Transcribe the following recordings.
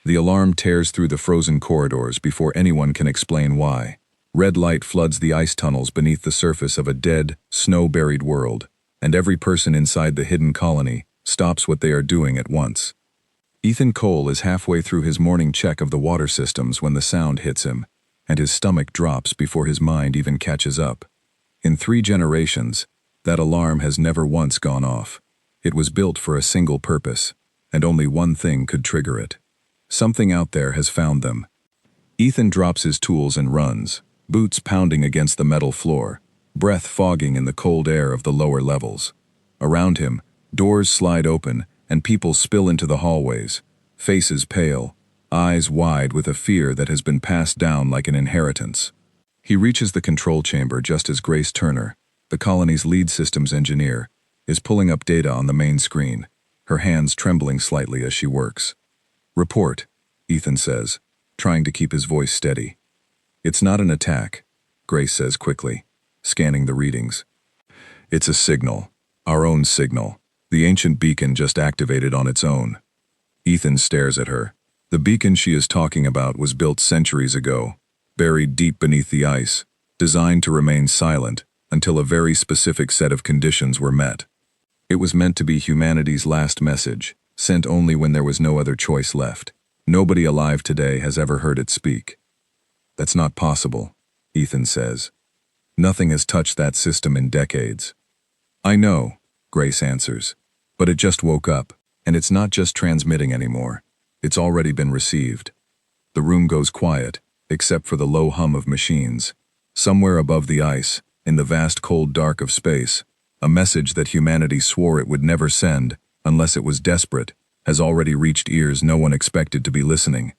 The alarm tears through the frozen corridors before anyone can explain why. Red light floods the ice tunnels beneath the surface of a dead, snow-buried world, and every person inside the hidden colony stops what they are doing at once. Ethan Cole is halfway through his morning check of the water systems when the sound hits him, and his stomach drops before his mind even catches up. In 3 generations, that alarm has never once gone off. It was built for a single purpose, and only one thing could trigger it. Something out there has found them. Ethan drops his tools and runs, boots pounding against the metal floor, breath fogging in the cold air of the lower levels. Around him, doors slide open and people spill into the hallways, faces pale, eyes wide with a fear that has been passed down like an inheritance. He reaches the control chamber just as Grace Turner, the colony's lead systems engineer, is pulling up data on the main screen, her hands trembling slightly as she works. "Report," Ethan says, trying to keep his voice steady. "It's not an attack," Grace says quickly, scanning the readings. "It's a signal, our own signal. The ancient beacon just activated on its own." Ethan stares at her. The beacon she is talking about was built centuries ago, buried deep beneath the ice, designed to remain silent until a very specific set of conditions were met. It was meant to be humanity's last message, sent only when there was no other choice left. Nobody alive today has ever heard it speak. "That's not possible," Ethan says. "Nothing has touched that system in decades." "I know," Grace answers, "but it just woke up, and it's not just transmitting anymore. It's already been received." The room goes quiet, except for the low hum of machines. Somewhere above the ice, in the vast cold dark of space, a message that humanity swore it would never send, unless it was desperate, has already reached ears no one expected to be listening.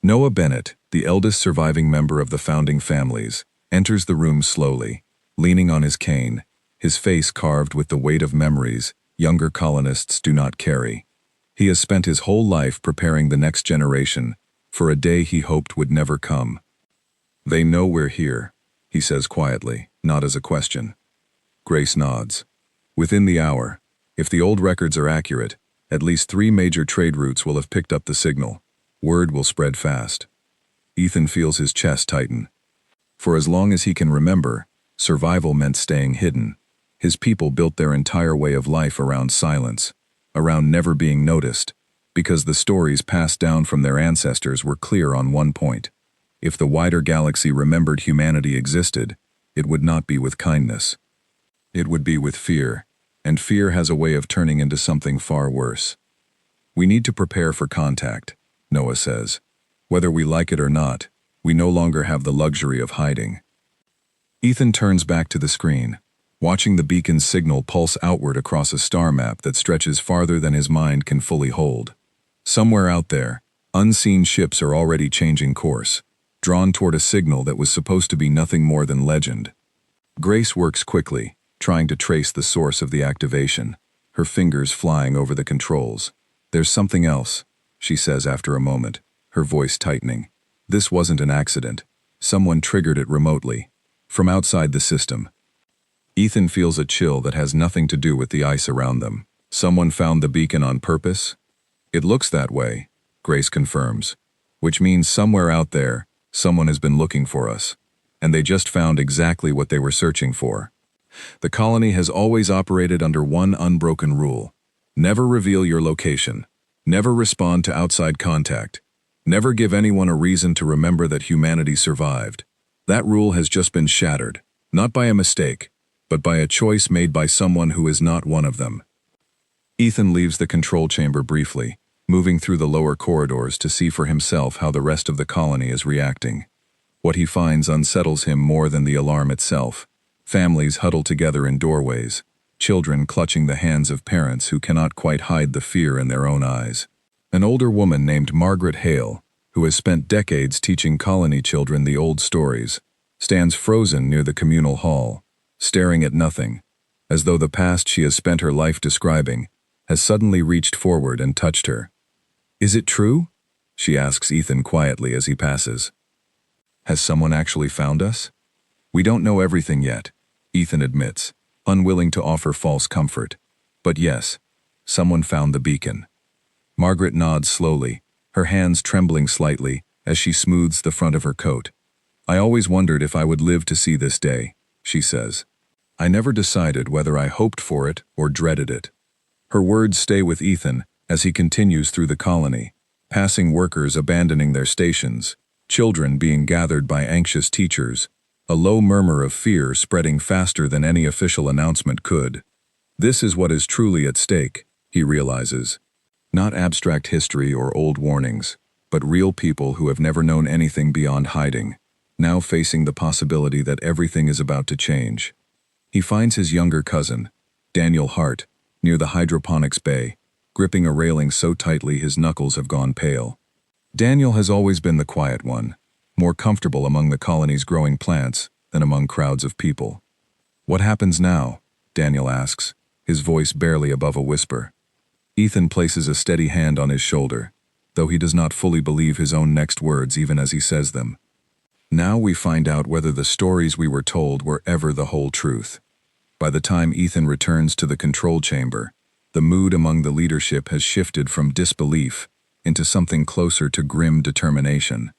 Noah Bennett, the eldest surviving member of the founding families, enters the room slowly, leaning on his cane, his face carved with the weight of memories younger colonists do not carry. He has spent his whole life preparing the next generation for a day he hoped would never come. "They know we're here," he says quietly, not as a question. Grace nods. "Within the hour, if the old records are accurate, at least 3 major trade routes will have picked up the signal. Word will spread fast." Ethan feels his chest tighten. For as long as he can remember, survival meant staying hidden. His people built their entire way of life around silence, around never being noticed, because the stories passed down from their ancestors were clear on one point. If the wider galaxy remembered humanity existed, it would not be with kindness. It would be with fear, and fear has a way of turning into something far worse. "We need to prepare for contact," Noah says. "Whether we like it or not, we no longer have the luxury of hiding." Ethan turns back to the screen, watching the beacon's signal pulse outward across a star map that stretches farther than his mind can fully hold. Somewhere out there, unseen ships are already changing course, drawn toward a signal that was supposed to be nothing more than legend. Grace works quickly, trying to trace the source of the activation, her fingers flying over the controls. "There's something else," she says after a moment, her voice tightening. "This wasn't an accident. Someone triggered it remotely, from outside the system." Ethan feels a chill that has nothing to do with the ice around them. "Someone found the beacon on purpose?" "It looks that way," Grace confirms, "which means somewhere out there, someone has been looking for us, and they just found exactly what they were searching for." The colony has always operated under one unbroken rule: never reveal your location, never respond to outside contact, never give anyone a reason to remember that humanity survived. That rule has just been shattered, not by a mistake, but by a choice made by someone who is not one of them. Ethan leaves the control chamber briefly, moving through the lower corridors to see for himself how the rest of the colony is reacting. What he finds unsettles him more than the alarm itself. Families huddle together in doorways, children clutching the hands of parents who cannot quite hide the fear in their own eyes. An older woman named Margaret Hale, who has spent decades teaching colony children the old stories, stands frozen near the communal hall, staring at nothing, as though the past she has spent her life describing has suddenly reached forward and touched her. "Is it true?" she asks Ethan quietly as he passes. "Has someone actually found us?" "We don't know everything yet," Ethan admits, unwilling to offer false comfort. "But yes, someone found the beacon." Margaret nods slowly, her hands trembling slightly as she smooths the front of her coat. "I always wondered if I would live to see this day," she says. "I never decided whether I hoped for it or dreaded it." Her words stay with Ethan as he continues through the colony, passing workers abandoning their stations, children being gathered by anxious teachers, a low murmur of fear spreading faster than any official announcement could. This is what is truly at stake, he realizes. Not abstract history or old warnings, but real people who have never known anything beyond hiding, now facing the possibility that everything is about to change. He finds his younger cousin, Daniel Hart, near the hydroponics bay, gripping a railing so tightly his knuckles have gone pale. Daniel has always been the quiet one, more comfortable among the colony's growing plants than among crowds of people. "What happens now?" Daniel asks, his voice barely above a whisper. Ethan places a steady hand on his shoulder, though he does not fully believe his own next words even as he says them. "Now we find out whether the stories we were told were ever the whole truth." By the time Ethan returns to the control chamber, the mood among the leadership has shifted from disbelief into something closer to grim determination.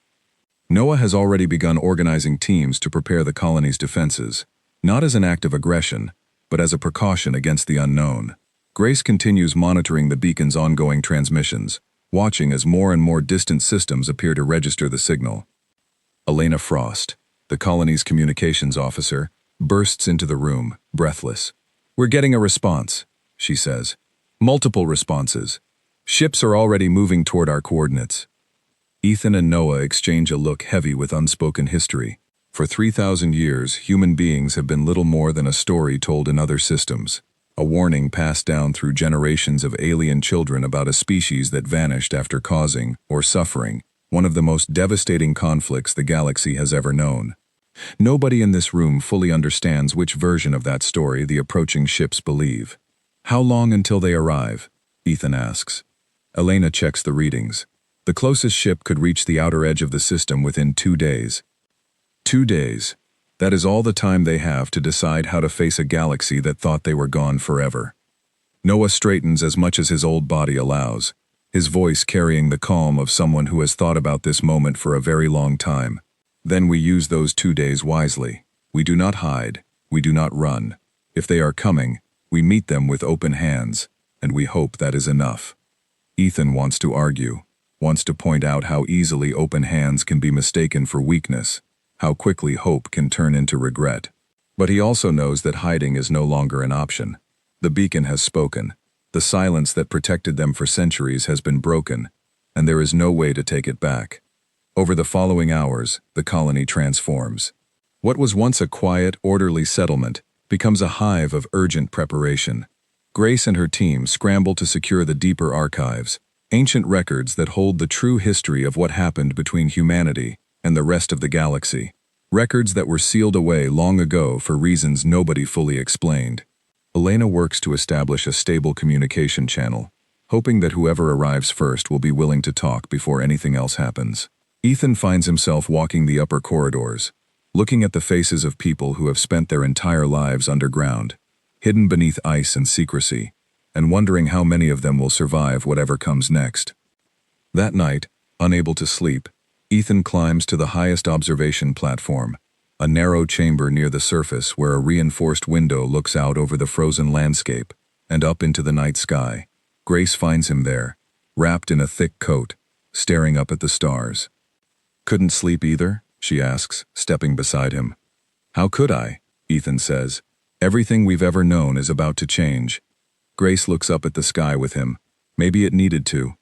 Noah has already begun organizing teams to prepare the colony's defenses, not as an act of aggression, but as a precaution against the unknown. Grace continues monitoring the beacon's ongoing transmissions, watching as more and more distant systems appear to register the signal. Elena Frost, the colony's communications officer, bursts into the room, breathless. "We're getting a response," she says. "Multiple responses. Ships are already moving toward our coordinates." Ethan and Noah exchange a look heavy with unspoken history. For 3,000 years, human beings have been little more than a story told in other systems, a warning passed down through generations of alien children about a species that vanished after causing, or suffering, one of the most devastating conflicts the galaxy has ever known. Nobody in this room fully understands which version of that story the approaching ships believe. "How long until they arrive?" Ethan asks. Elena checks the readings. The closest ship could reach the outer edge of the system within 2 days. 2 days. That is all the time they have to decide how to face a galaxy that thought they were gone forever. Noah straightens as much as his old body allows, his voice carrying the calm of someone who has thought about this moment for a very long time. "Then we use those 2 days wisely. We do not hide. We do not run. If they are coming, we meet them with open hands, and we hope that is enough." Ethan wants to argue, wants to point out how easily open hands can be mistaken for weakness, how quickly hope can turn into regret. But he also knows that hiding is no longer an option. The beacon has spoken. The silence that protected them for centuries has been broken, and there is no way to take it back. Over the following hours, the colony transforms. What was once a quiet, orderly settlement becomes a hive of urgent preparation. Grace and her team scramble to secure the deeper archives, ancient records that hold the true history of what happened between humanity and the rest of the galaxy. Records that were sealed away long ago for reasons nobody fully explained. Elena works to establish a stable communication channel, hoping that whoever arrives first will be willing to talk before anything else happens. Ethan finds himself walking the upper corridors, looking at the faces of people who have spent their entire lives underground, hidden beneath ice and secrecy, and wondering how many of them will survive whatever comes next. That night, unable to sleep, Ethan climbs to the highest observation platform, a narrow chamber near the surface where a reinforced window looks out over the frozen landscape and up into the night sky. Grace finds him there, wrapped in a thick coat, staring up at the stars. "Couldn't sleep either?" she asks, stepping beside him. "How could I?" Ethan says. "Everything we've ever known is about to change." Grace looks up at the sky with him. Maybe it needed to.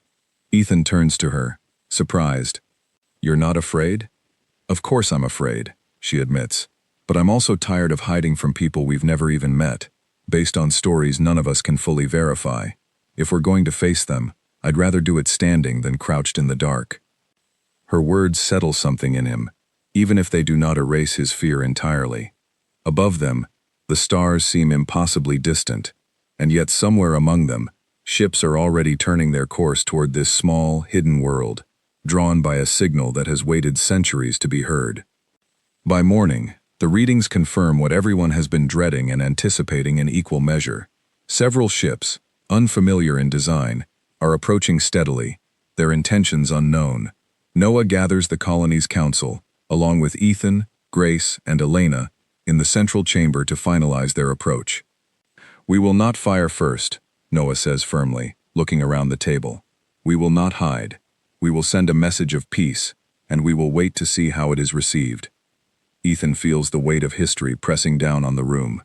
Ethan turns to her, surprised. "You're not afraid?" "Of course I'm afraid," she admits. "But I'm also tired of hiding from people we've never even met, based on stories none of us can fully verify. If we're going to face them, I'd rather do it standing than crouched in the dark." Her words settle something in him, even if they do not erase his fear entirely. Above them, the stars seem impossibly distant, and yet somewhere among them, ships are already turning their course toward this small, hidden world, drawn by a signal that has waited centuries to be heard. By morning, the readings confirm what everyone has been dreading and anticipating in equal measure. Several ships, unfamiliar in design, are approaching steadily, their intentions unknown. Noah gathers the colony's council, along with Ethan, Grace, and Elena, in the central chamber to finalize their approach. "We will not fire first," Noah says firmly, looking around the table. "We will not hide. We will send a message of peace, and we will wait to see how it is received." Ethan feels the weight of history pressing down on the room.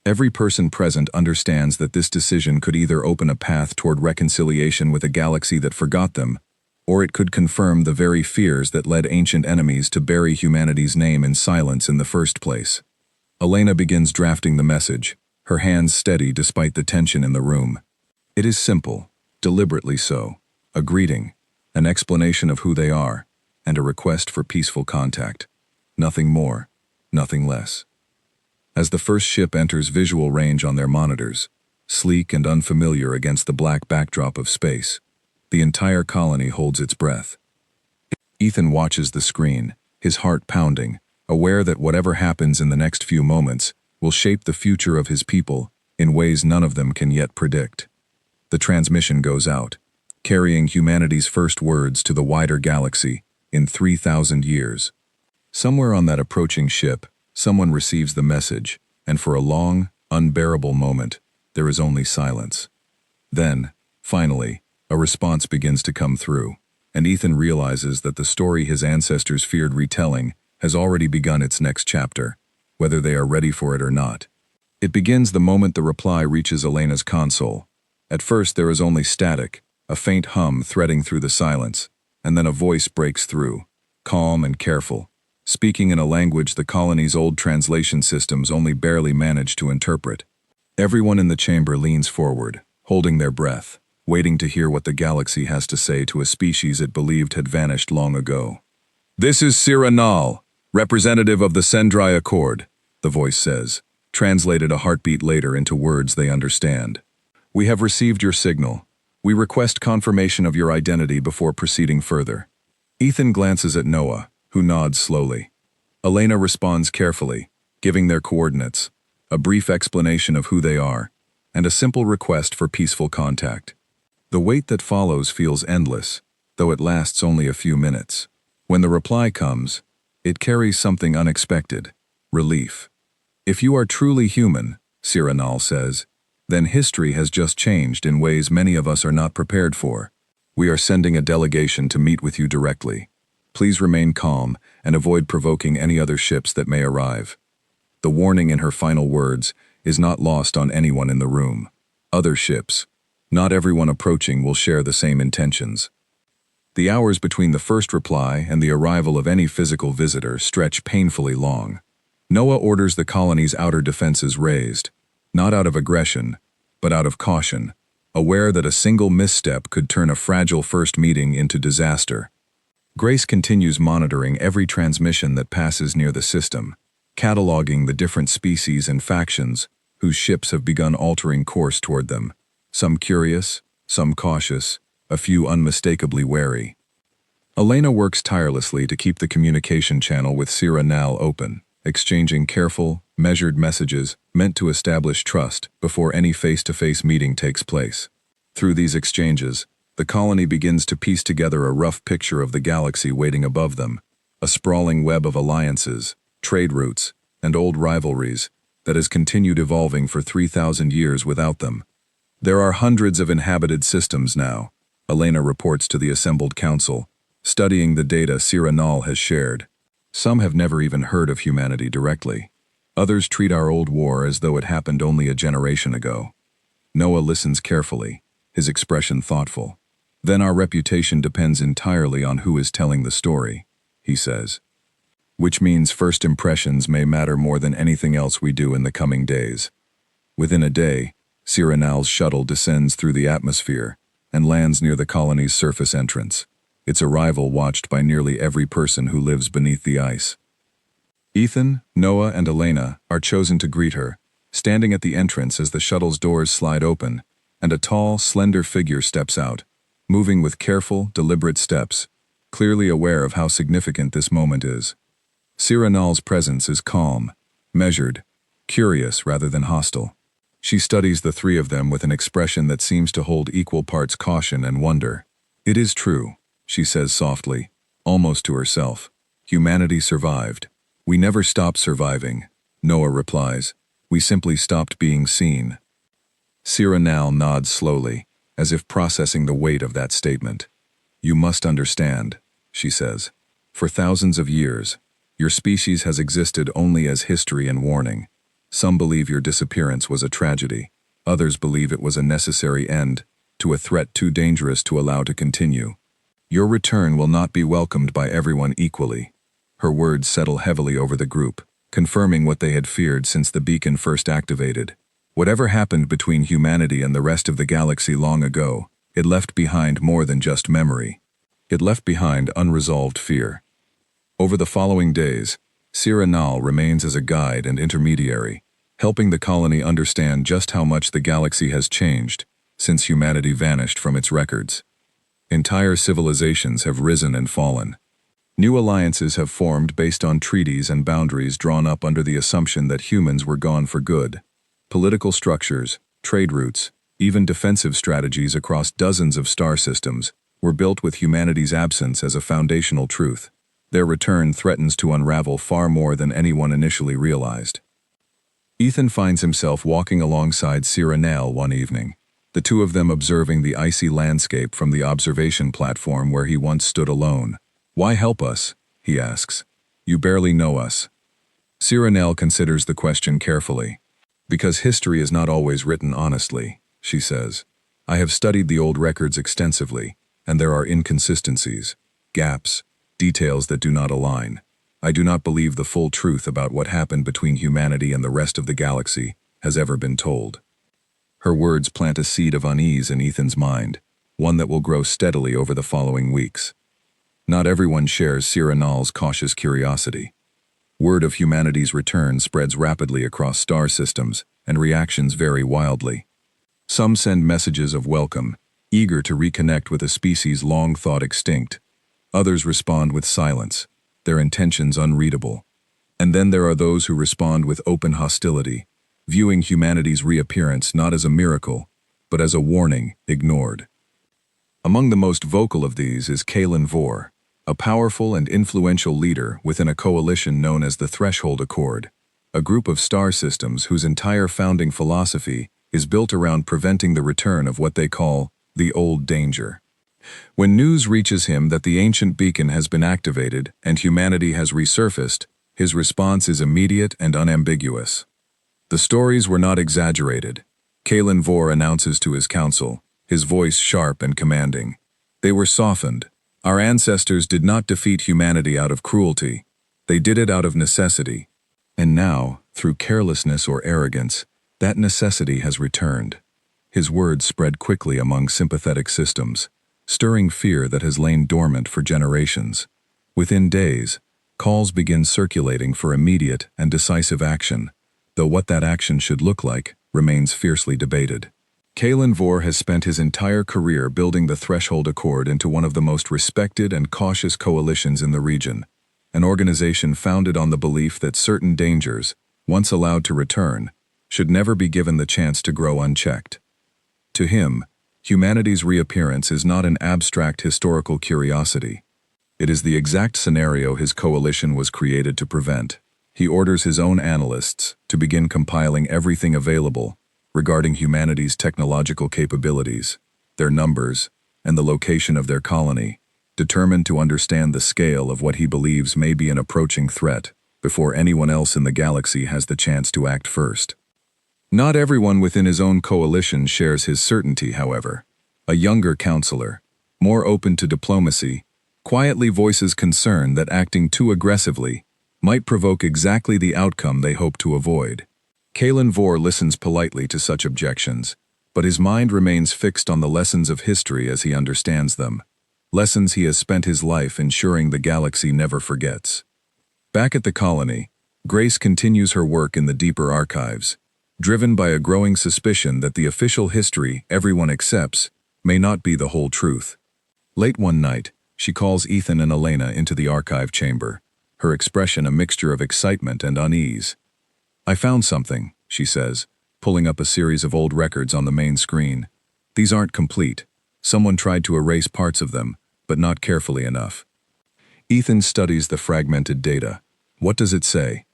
Every person present understands that this decision could either open a path toward reconciliation with a galaxy that forgot them, or it could confirm the very fears that led ancient enemies to bury humanity's name in silence in the first place. Elena begins drafting the message, her hands steady despite the tension in the room. It is simple, deliberately so, a greeting, an explanation of who they are, and a request for peaceful contact. Nothing more, nothing less. As the first ship enters visual range on their monitors, sleek and unfamiliar against the black backdrop of space, the entire colony holds its breath. Ethan watches the screen, his heart pounding, aware that whatever happens in the next few moments will shape the future of his people in ways none of them can yet predict. The transmission goes out, carrying humanity's first words to the wider galaxy in 3,000 years. Somewhere on that approaching ship, someone receives the message, and for a long, unbearable moment, there is only silence. Then, finally, a response begins to come through, and Ethan realizes that the story his ancestors feared retelling has already begun its next chapter, whether they are ready for it or not. It begins the moment the reply reaches Elena's console. At first there is only static, a faint hum threading through the silence, and then a voice breaks through, calm and careful, speaking in a language the colony's old translation systems only barely managed to interpret. Everyone in the chamber leans forward, holding their breath, waiting to hear what the galaxy has to say to a species it believed had vanished long ago. "This is Sira Nal, representative of the Sendrai Accord," the voice says, translated a heartbeat later into words they understand. "We have received your signal. We request confirmation of your identity before proceeding further." Ethan glances at Noah, who nods slowly. Elena responds carefully, giving their coordinates, a brief explanation of who they are, and a simple request for peaceful contact. The wait that follows feels endless, though it lasts only a few minutes. When the reply comes, it carries something unexpected: relief. "If you are truly human," Siranal says, "then history has just changed in ways many of us are not prepared for. We are sending a delegation to meet with you directly. Please remain calm and avoid provoking any other ships that may arrive." The warning in her final words is not lost on anyone in the room. Other ships, not everyone approaching, will share the same intentions. The hours between the first reply and the arrival of any physical visitor stretch painfully long. Noah orders the colony's outer defenses raised, not out of aggression, but out of caution, aware that a single misstep could turn a fragile first meeting into disaster. Grace continues monitoring every transmission that passes near the system, cataloging the different species and factions whose ships have begun altering course toward them, some curious, some cautious, a few unmistakably wary. Elena works tirelessly to keep the communication channel with Sira Nal open, exchanging careful, measured messages meant to establish trust before any face-to-face meeting takes place. Through these exchanges, the colony begins to piece together a rough picture of the galaxy waiting above them, a sprawling web of alliances, trade routes, and old rivalries that has continued evolving for 3,000 years without them. "There are hundreds of inhabited systems now," Elena reports to the assembled council, studying the data Sira Nal has shared. "Some have never even heard of humanity directly. Others treat our old war as though it happened only a generation ago." Noah listens carefully, his expression thoughtful. "Then our reputation depends entirely on who is telling the story," he says. "Which means first impressions may matter more than anything else we do in the coming days." Within a day, Sira Nal's shuttle descends through the atmosphere and lands near the colony's surface entrance, its arrival watched by nearly every person who lives beneath the ice. Ethan, Noah, and Elena are chosen to greet her, standing at the entrance as the shuttle's doors slide open, and a tall, slender figure steps out, moving with careful, deliberate steps, clearly aware of how significant this moment is. Sira Nal's presence is calm, measured, curious rather than hostile. She studies the three of them with an expression that seems to hold equal parts caution and wonder. It is true, she says softly, almost to herself. Humanity survived. We never stopped surviving, Noah replies. We simply stopped being seen. Siranal nods slowly, as if processing the weight of that statement. You must understand, she says. For thousands of years, your species has existed only as history and warning. Some believe your disappearance was a tragedy. Others believe it was a necessary end to a threat too dangerous to allow to continue. Your return will not be welcomed by everyone equally. Her words settle heavily over the group, confirming what they had feared since the beacon first activated. Whatever happened between humanity and the rest of the galaxy long ago, it left behind more than just memory. It left behind unresolved fear. Over the following days, Siranal remains as a guide and intermediary, helping the colony understand just how much the galaxy has changed since humanity vanished from its records. Entire civilizations have risen and fallen. New alliances have formed based on treaties and boundaries drawn up under the assumption that humans were gone for good. Political structures, trade routes, even defensive strategies across dozens of star systems were built with humanity's absence as a foundational truth. Their return threatens to unravel far more than anyone initially realized. Ethan finds himself walking alongside Siranal one evening, the two of them observing the icy landscape from the observation platform where he once stood alone. Why help us? He asks. You barely know us. Siranal considers the question carefully. Because history is not always written honestly, she says. I have studied the old records extensively, and there are inconsistencies, gaps, details that do not align. I do not believe the full truth about what happened between humanity and the rest of the galaxy has ever been told. Her words plant a seed of unease in Ethan's mind, one that will grow steadily over the following weeks. Not everyone shares Siranal's cautious curiosity. Word of humanity's return spreads rapidly across star systems, and reactions vary wildly. Some send messages of welcome, eager to reconnect with a species long thought extinct. Others respond with silence, their intentions unreadable. And then there are those who respond with open hostility, viewing humanity's reappearance not as a miracle, but as a warning ignored. Among the most vocal of these is Kalen Vor, a powerful and influential leader within a coalition known as the Threshold Accord, a group of star systems whose entire founding philosophy is built around preventing the return of what they call the Old Danger. When news reaches him that the ancient beacon has been activated and humanity has resurfaced, his response is immediate and unambiguous. The stories were not exaggerated. Kalen Vor announces to his council, his voice sharp and commanding. They were softened. Our ancestors did not defeat humanity out of cruelty. They did it out of necessity. And now, through carelessness or arrogance, that necessity has returned. His words spread quickly among sympathetic systems, stirring fear that has lain dormant for generations. Within days, calls begin circulating for immediate and decisive action, though what that action should look like remains fiercely debated. Kalen Vor has spent his entire career building the Threshold Accord into one of the most respected and cautious coalitions in the region, an organization founded on the belief that certain dangers, once allowed to return, should never be given the chance to grow unchecked. To him, humanity's reappearance is not an abstract historical curiosity. It is the exact scenario his coalition was created to prevent. He orders his own analysts to begin compiling everything available regarding humanity's technological capabilities, their numbers, and the location of their colony, determined to understand the scale of what he believes may be an approaching threat before anyone else in the galaxy has the chance to act first. Not everyone within his own coalition shares his certainty, however. A younger counselor, more open to diplomacy, quietly voices concern that acting too aggressively might provoke exactly the outcome they hope to avoid. Kalen Vor listens politely to such objections, but his mind remains fixed on the lessons of history as he understands them, lessons he has spent his life ensuring the galaxy never forgets. Back at the colony, Grace continues her work in the deeper archives, driven by a growing suspicion that the official history everyone accepts may not be the whole truth. Late one night, she calls Ethan and Elena into the archive chamber, her expression a mixture of excitement and unease. I found something, she says, pulling up a series of old records on the main screen. These aren't complete. Someone tried to erase parts of them, but not carefully enough. Ethan studies the fragmented data. What does it say?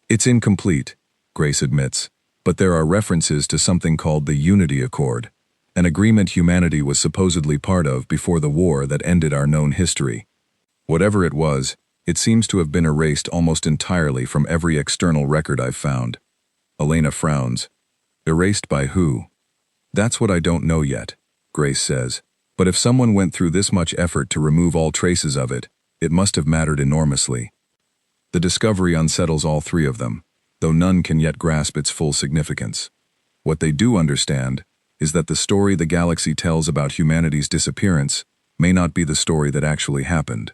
It's incomplete, Grace admits, but there are references to something called the Unity Accord, an agreement humanity was supposedly part of before the war that ended our known history. Whatever it was, it seems to have been erased almost entirely from every external record I've found. Elena frowns. Erased by who? That's what I don't know yet, Grace says. But if someone went through this much effort to remove all traces of it, it must have mattered enormously. The discovery unsettles all three of them, though none can yet grasp its full significance. What they do understand is that the story the galaxy tells about humanity's disappearance may not be the story that actually happened.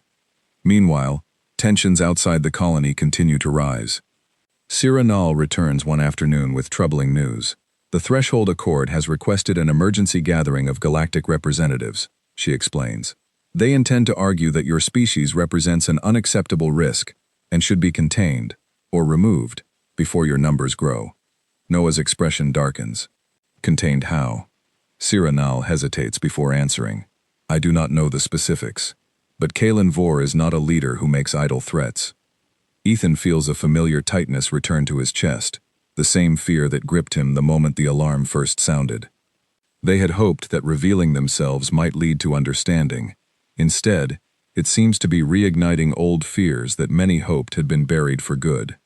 Meanwhile, tensions outside the colony continue to rise. Sira Nal returns one afternoon with troubling news. The Threshold Accord has requested an emergency gathering of galactic representatives, she explains. They intend to argue that your species represents an unacceptable risk and should be contained, or removed, before your numbers grow. Noah's expression darkens. Contained how? Sira Nal hesitates before answering. I do not know the specifics, but Kalen Vor is not a leader who makes idle threats. Ethan feels a familiar tightness return to his chest, the same fear that gripped him the moment the alarm first sounded. They had hoped that revealing themselves might lead to understanding. Instead, it seems to be reigniting old fears that many hoped had been buried for good.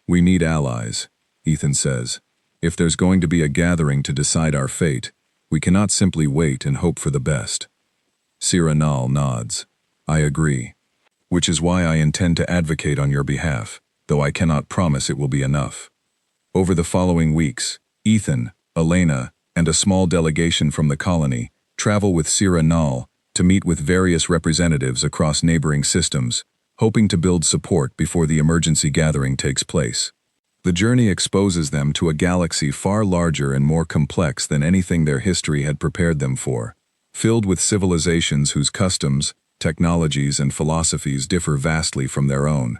We need allies, Ethan says. If there's going to be a gathering to decide our fate, we cannot simply wait and hope for the best. Sira Nal nods. I agree. Which is why I intend to advocate on your behalf, though I cannot promise it will be enough. Over the following weeks, Ethan, Elena, and a small delegation from the colony travel with Sira Nal to meet with various representatives across neighboring systems, hoping to build support before the emergency gathering takes place. The journey exposes them to a galaxy far larger and more complex than anything their history had prepared them for, filled with civilizations whose customs, technologies, and philosophies differ vastly from their own.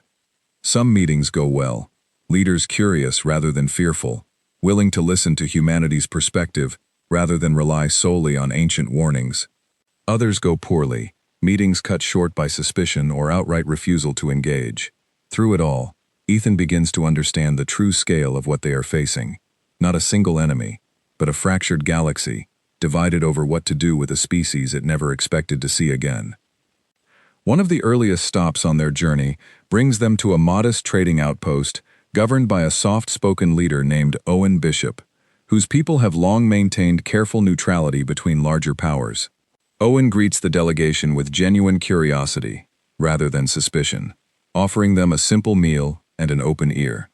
Some meetings go well, leaders curious rather than fearful, willing to listen to humanity's perspective rather than rely solely on ancient warnings. Others go poorly, meetings cut short by suspicion or outright refusal to engage. Through it all, Ethan begins to understand the true scale of what they are facing. Not a single enemy, but a fractured galaxy, divided over what to do with a species it never expected to see again. One of the earliest stops on their journey brings them to a modest trading outpost governed by a soft-spoken leader named Owen Bishop, whose people have long maintained careful neutrality between larger powers. Owen greets the delegation with genuine curiosity, rather than suspicion, offering them a simple meal and an open ear.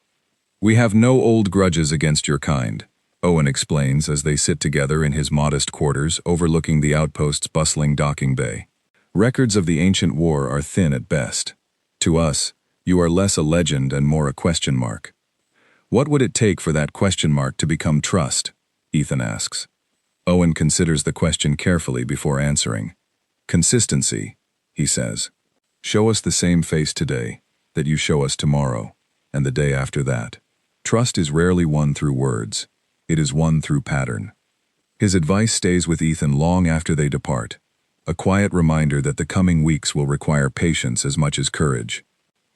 We have no old grudges against your kind, Owen explains as they sit together in his modest quarters overlooking the outpost's bustling docking bay. Records of the ancient war are thin at best. To us, you are less a legend and more a question mark. What would it take for that question mark to become trust? Ethan asks. Owen considers the question carefully before answering. Consistency, he says. Show us the same face today that you show us tomorrow, and the day after that. Trust is rarely won through words. It is won through pattern. His advice stays with Ethan long after they depart, a quiet reminder that the coming weeks will require patience as much as courage.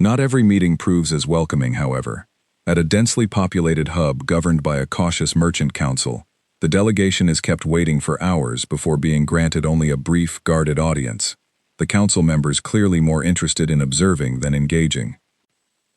Not every meeting proves as welcoming, however. At a densely populated hub governed by a cautious merchant council, the delegation is kept waiting for hours before being granted only a brief, guarded audience, the council members clearly more interested in observing than engaging.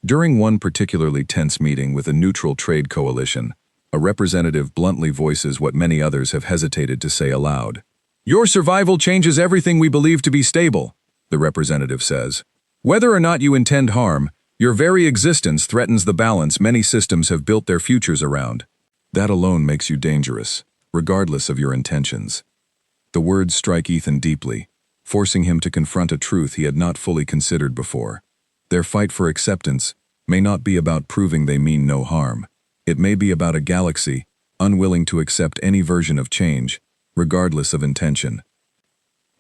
During one particularly tense meeting with a neutral trade coalition, a representative bluntly voices what many others have hesitated to say aloud. Your survival changes everything we believe to be stable, the representative says. Whether or not you intend harm, your very existence threatens the balance many systems have built their futures around. That alone makes you dangerous, regardless of your intentions. The words strike Ethan deeply, forcing him to confront a truth he had not fully considered before. Their fight for acceptance may not be about proving they mean no harm. It may be about a galaxy unwilling to accept any version of change, regardless of intention.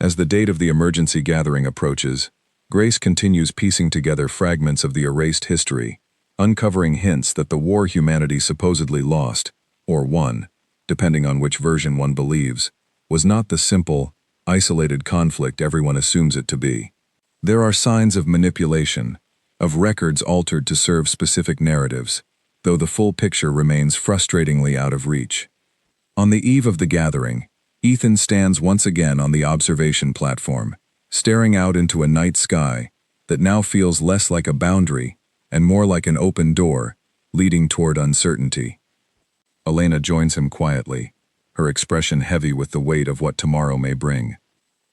As the date of the emergency gathering approaches, Grace continues piecing together fragments of the erased history, uncovering hints that the war humanity supposedly lost, or won, depending on which version one believes, was not the simple, isolated conflict everyone assumes it to be. There are signs of manipulation, of records altered to serve specific narratives, though the full picture remains frustratingly out of reach. On the eve of the gathering, Ethan stands once again on the observation platform, staring out into a night sky that now feels less like a boundary and more like an open door leading toward uncertainty. Elena joins him quietly, her expression heavy with the weight of what tomorrow may bring.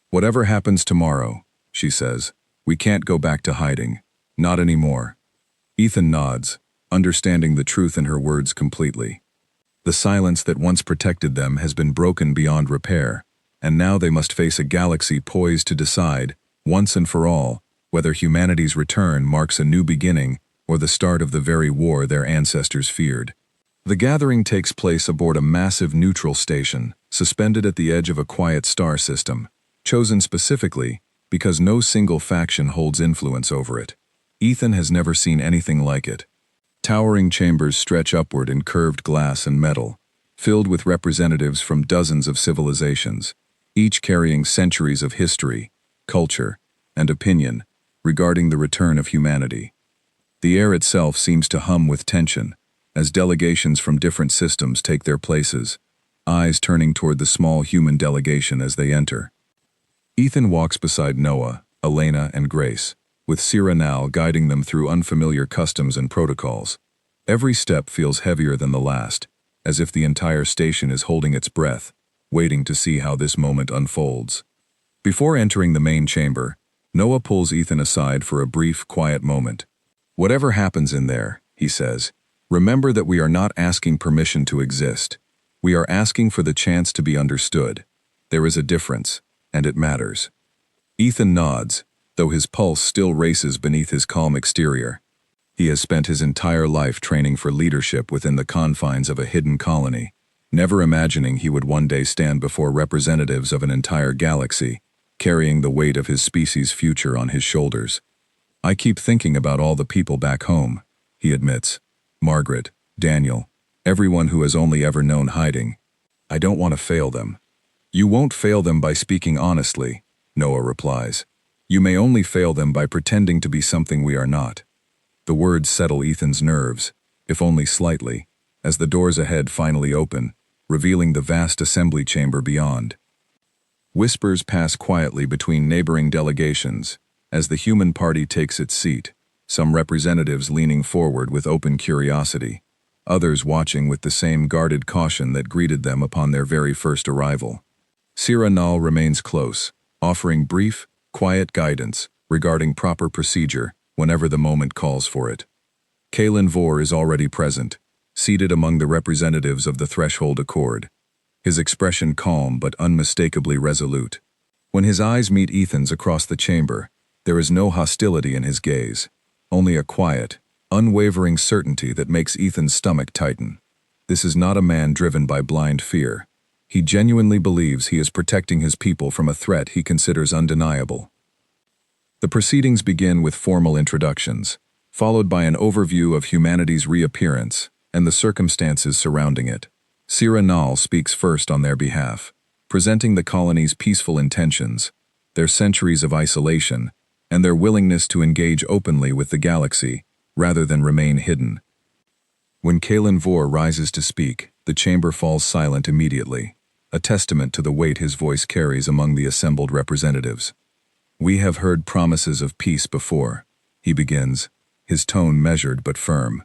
"Whatever happens tomorrow," she says, "we can't go back to hiding. Not anymore." Ethan nods, understanding the truth in her words completely. The silence that once protected them has been broken beyond repair, and now they must face a galaxy poised to decide, once and for all, whether humanity's return marks a new beginning or the start of the very war their ancestors feared. The gathering takes place aboard a massive neutral station, suspended at the edge of a quiet star system, chosen specifically because no single faction holds influence over it. Ethan has never seen anything like it. Towering chambers stretch upward in curved glass and metal, filled with representatives from dozens of civilizations, each carrying centuries of history, culture, and opinion regarding the return of humanity. The air itself seems to hum with tension, as delegations from different systems take their places, eyes turning toward the small human delegation as they enter. Ethan walks beside Noah, Elena, and Grace, with Cyril guiding them through unfamiliar customs and protocols. Every step feels heavier than the last, as if the entire station is holding its breath, waiting to see how this moment unfolds. Before entering the main chamber, Noah pulls Ethan aside for a brief, quiet moment. "Whatever happens in there," he says, "remember that we are not asking permission to exist. We are asking for the chance to be understood. There is a difference, and it matters." Ethan nods, though his pulse still races beneath his calm exterior. He has spent his entire life training for leadership within the confines of a hidden colony, never imagining he would one day stand before representatives of an entire galaxy, carrying the weight of his species' future on his shoulders. "I keep thinking about all the people back home," he admits. "Margaret, Daniel, everyone who has only ever known hiding. I don't want to fail them." "You won't fail them by speaking honestly," Noah replies. "You may only fail them by pretending to be something we are not." The words settle Ethan's nerves, if only slightly, as the doors ahead finally open, revealing the vast assembly chamber beyond. Whispers pass quietly between neighboring delegations as the human party takes its seat, some representatives leaning forward with open curiosity, others watching with the same guarded caution that greeted them upon their very first arrival. Cyril remains close, offering brief, quiet guidance regarding proper procedure whenever the moment calls for it. Kalen Vor is already present, seated among the representatives of the Threshold Accord, his expression calm but unmistakably resolute. When his eyes meet Ethan's across the chamber, there is no hostility in his gaze, only a quiet, unwavering certainty that makes Ethan's stomach tighten. This is not a man driven by blind fear. He genuinely believes he is protecting his people from a threat he considers undeniable. The proceedings begin with formal introductions, followed by an overview of humanity's reappearance and the circumstances surrounding it. Cyril speaks first on their behalf, presenting the colony's peaceful intentions, their centuries of isolation, and their willingness to engage openly with the galaxy rather than remain hidden. When Kalen Vor rises to speak, the chamber falls silent immediately, a testament to the weight his voice carries among the assembled representatives. "We have heard promises of peace before," he begins, his tone measured but firm.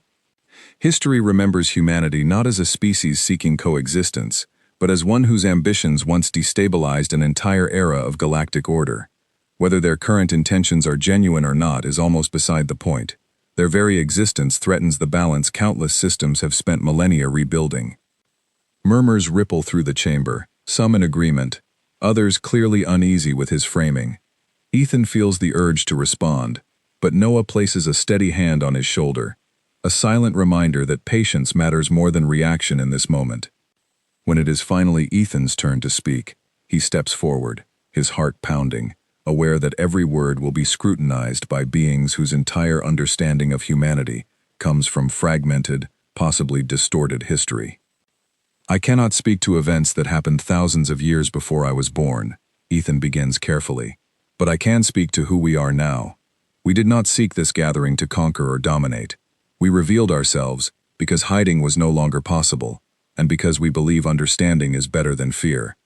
"History remembers humanity not as a species seeking coexistence, but as one whose ambitions once destabilized an entire era of galactic order. Whether their current intentions are genuine or not is almost beside the point. Their very existence threatens the balance countless systems have spent millennia rebuilding." Murmurs ripple through the chamber, some in agreement, others clearly uneasy with his framing. Ethan feels the urge to respond, but Noah places a steady hand on his shoulder, a silent reminder that patience matters more than reaction in this moment. When it is finally Ethan's turn to speak, he steps forward, his heart pounding, aware that every word will be scrutinized by beings whose entire understanding of humanity comes from fragmented, possibly distorted history. "I cannot speak to events that happened thousands of years before I was born," Ethan begins carefully. But I can speak to who we are now. We did not seek this gathering to conquer or dominate. We revealed ourselves because hiding was no longer possible, and because we believe understanding is better than fear.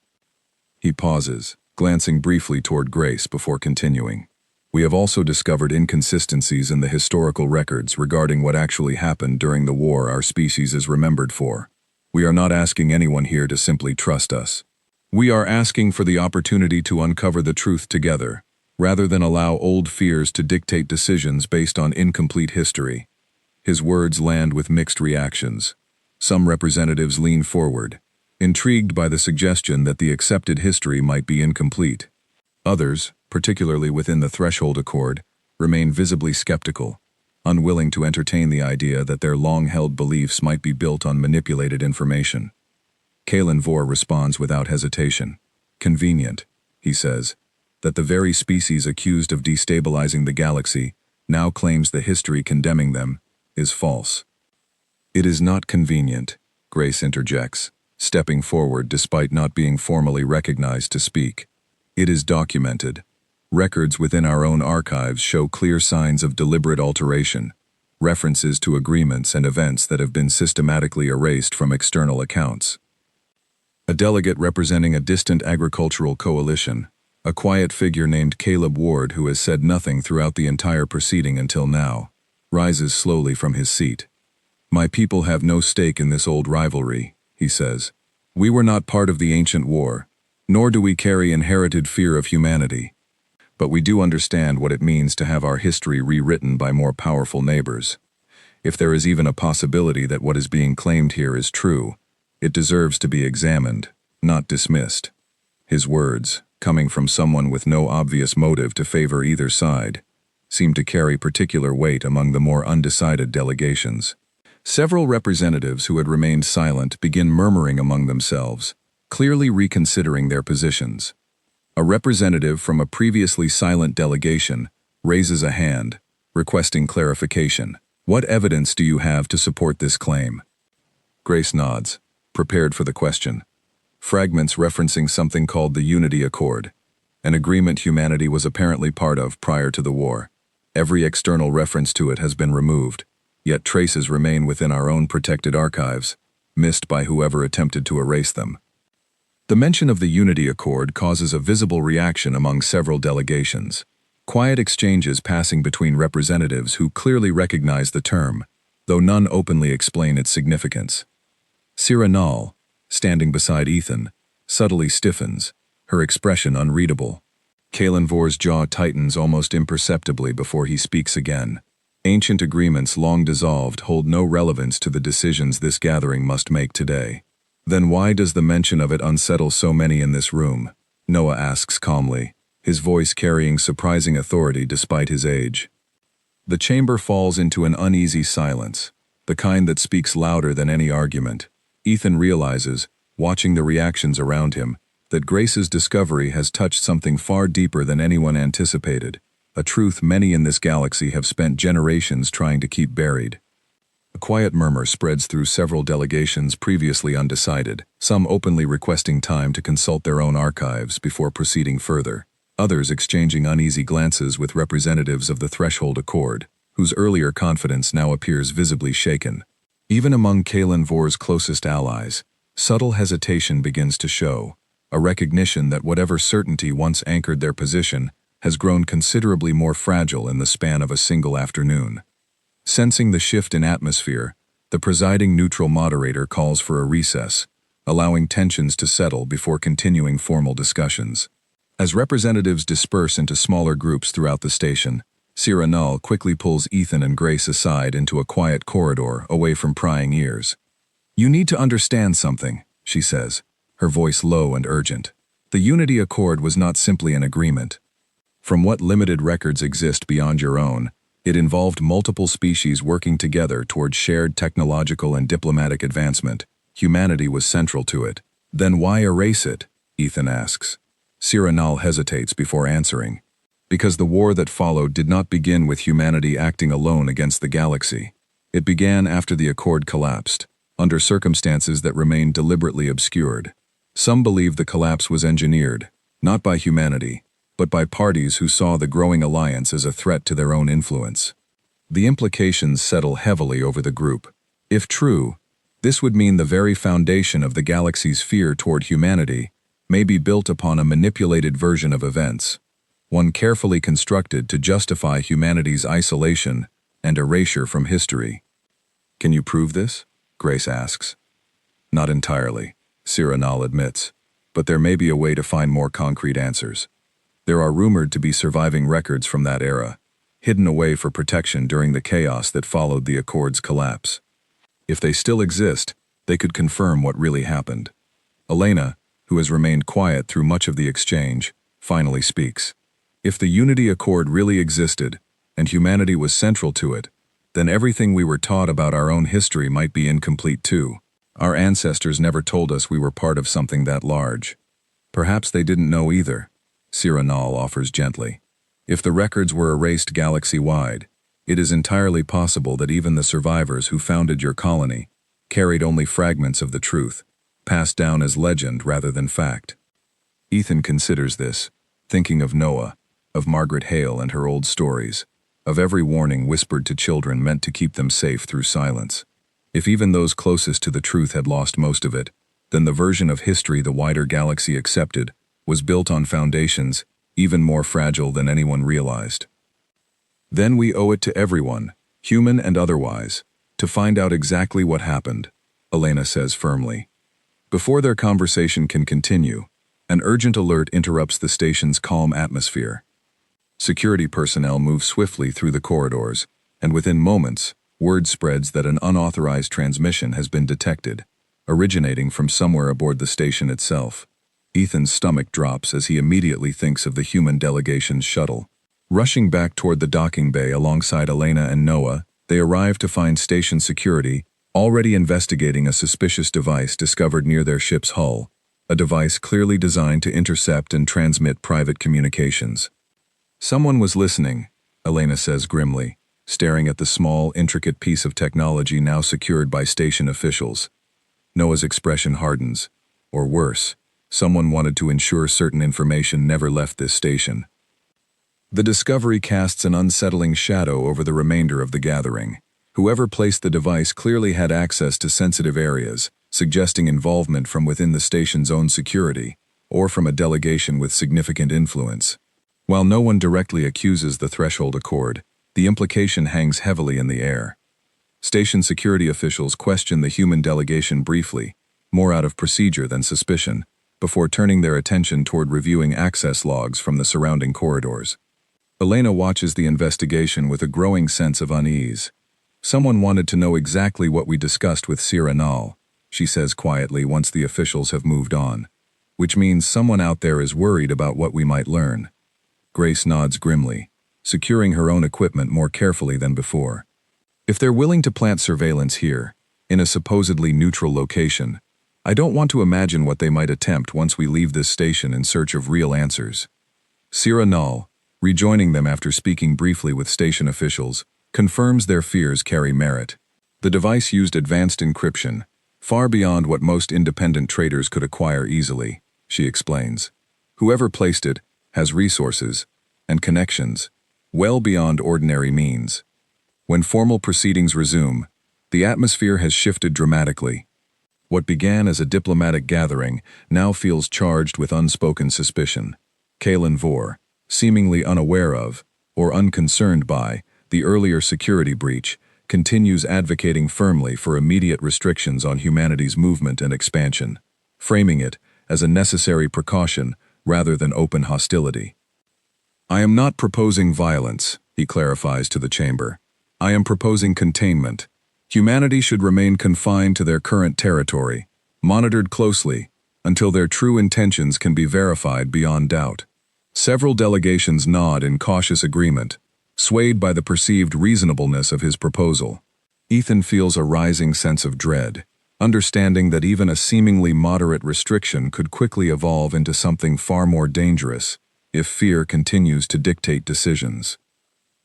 He pauses, glancing briefly toward Grace before continuing. We have also discovered inconsistencies in the historical records regarding what actually happened during the war our species is remembered for. We are not asking anyone here to simply trust us. We are asking for the opportunity to uncover the truth together, rather than allow old fears to dictate decisions based on incomplete history. His words land with mixed reactions. Some representatives lean forward, intrigued by the suggestion that the accepted history might be incomplete. Others, particularly within the Threshold Accord, remain visibly skeptical, unwilling to entertain the idea that their long-held beliefs might be built on manipulated information. Kalen Vor responds without hesitation. Convenient, he says, that the very species accused of destabilizing the galaxy now claims the history condemning them is false. It is not convenient, Grace interjects, stepping forward despite not being formally recognized to speak. It is documented. Records within our own archives show clear signs of deliberate alteration, references to agreements and events that have been systematically erased from external accounts. A delegate representing a distant agricultural coalition, a quiet figure named Caleb Ward who has said nothing throughout the entire proceeding until now, rises slowly from his seat. My people have no stake in this old rivalry, he says. We were not part of the ancient war, nor do we carry inherited fear of humanity. But we do understand what it means to have our history rewritten by more powerful neighbors. If there is even a possibility that what is being claimed here is true, it deserves to be examined, not dismissed. His words, coming from someone with no obvious motive to favor either side, seem to carry particular weight among the more undecided delegations. Several representatives who had remained silent begin murmuring among themselves, clearly reconsidering their positions. A representative from a previously silent delegation raises a hand, requesting clarification. What evidence do you have to support this claim? Grace nods, prepared for the question. Fragments referencing something called the Unity Accord, an agreement humanity was apparently part of prior to the war. Every external reference to it has been removed, yet traces remain within our own protected archives, missed by whoever attempted to erase them. The mention of the Unity Accord causes a visible reaction among several delegations, quiet exchanges passing between representatives who clearly recognize the term, though none openly explain its significance. Sira Nal, standing beside Ethan, subtly stiffens, her expression unreadable. Kalen Vor's jaw tightens almost imperceptibly before he speaks again. Ancient agreements long dissolved hold no relevance to the decisions this gathering must make today. Then why does the mention of it unsettle so many in this room? Noah asks calmly, his voice carrying surprising authority despite his age. The chamber falls into an uneasy silence, the kind that speaks louder than any argument. Ethan realizes, watching the reactions around him, that Grace's discovery has touched something far deeper than anyone anticipated, a truth many in this galaxy have spent generations trying to keep buried. A quiet murmur spreads through several delegations previously undecided, some openly requesting time to consult their own archives before proceeding further, others exchanging uneasy glances with representatives of the Threshold Accord, whose earlier confidence now appears visibly shaken. Even among Kalen Vor's closest allies, subtle hesitation begins to show, a recognition that whatever certainty once anchored their position has grown considerably more fragile in the span of a single afternoon. Sensing the shift in atmosphere, the presiding neutral moderator calls for a recess, allowing tensions to settle before continuing formal discussions. As representatives disperse into smaller groups throughout the station, Sira Null quickly pulls Ethan and Grace aside into a quiet corridor away from prying ears. You need to understand something, she says, her voice low and urgent. The Unity Accord was not simply an agreement. From what limited records exist beyond your own, it involved multiple species working together toward shared technological and diplomatic advancement. Humanity was central to it. Then why erase it? Ethan asks. Sira Null hesitates before answering. Because the war that followed did not begin with humanity acting alone against the galaxy. It began after the Accord collapsed, under circumstances that remain deliberately obscured. Some believe the collapse was engineered, Not by humanity, but by parties who saw the growing alliance as a threat to their own influence. The implications settle heavily over the group. If true, this would mean the very foundation of the galaxy's fear toward humanity may be built upon a manipulated version of events, one carefully constructed to justify humanity's isolation and erasure from history. Can you prove this? Grace asks. Not entirely, Cyrano admits, but there may be a way to find more concrete answers. There are rumored to be surviving records from that era, hidden away for protection during the chaos that followed the Accord's collapse. If they still exist, they could confirm what really happened. Elena, who has remained quiet through much of the exchange, finally speaks. If the Unity Accord really existed, and humanity was central to it, then everything we were taught about our own history might be incomplete too. Our ancestors never told us we were part of something that large. Perhaps they didn't know either, Cyrano offers gently. If the records were erased galaxy-wide, it is entirely possible that even the survivors who founded your colony carried only fragments of the truth, passed down as legend rather than fact. Ethan considers this, thinking of Noah, of Margaret Hale and her old stories, of every warning whispered to children meant to keep them safe through silence. If even those closest to the truth had lost most of it, then the version of history the wider galaxy accepted was built on foundations even more fragile than anyone realized. Then we owe it to everyone, human and otherwise, to find out exactly what happened, Elena says firmly. Before their conversation can continue, an urgent alert interrupts the station's calm atmosphere. Security personnel move swiftly through the corridors, and within moments, word spreads that an unauthorized transmission has been detected, originating from somewhere aboard the station itself. Ethan's stomach drops as he immediately thinks of the human delegation's shuttle. Rushing back toward the docking bay alongside Elena and Noah, they arrive to find station security already investigating a suspicious device discovered near their ship's hull, a device clearly designed to intercept and transmit private communications. Someone was listening, Elena says grimly, staring at the small, intricate piece of technology now secured by station officials. Noah's expression hardens. Or worse, someone wanted to ensure certain information never left this station. The discovery casts an unsettling shadow over the remainder of the gathering. Whoever placed the device clearly had access to sensitive areas, suggesting involvement from within the station's own security, or from a delegation with significant influence. While no one directly accuses the Threshold Accord, the implication hangs heavily in the air. Station security officials question the human delegation briefly, more out of procedure than suspicion, before turning their attention toward reviewing access logs from the surrounding corridors. Elena watches the investigation with a growing sense of unease. Someone wanted to know exactly what we discussed with Cyrano, she says quietly once the officials have moved on, which means someone out there is worried about what we might learn. Grace nods grimly, securing her own equipment more carefully than before. If they're willing to plant surveillance here, in a supposedly neutral location, I don't want to imagine what they might attempt once we leave this station in search of real answers. Cyrano, rejoining them after speaking briefly with station officials, confirms their fears carry merit. The device used advanced encryption, far beyond what most independent traders could acquire easily, she explains. Whoever placed it has resources and connections well beyond ordinary means. When formal proceedings resume, the atmosphere has shifted dramatically. What began as a diplomatic gathering now feels charged with unspoken suspicion. Kalen Vor, seemingly unaware of, or unconcerned by, the earlier security breach, continues advocating firmly for immediate restrictions on humanity's movement and expansion, framing it as a necessary precaution rather than open hostility. I am not proposing violence, he clarifies to the chamber. I am proposing containment. Humanity should remain confined to their current territory, monitored closely, until their true intentions can be verified beyond doubt. Several delegations nod in cautious agreement, swayed by the perceived reasonableness of his proposal. Ethan feels a rising sense of dread, understanding that even a seemingly moderate restriction could quickly evolve into something far more dangerous if fear continues to dictate decisions.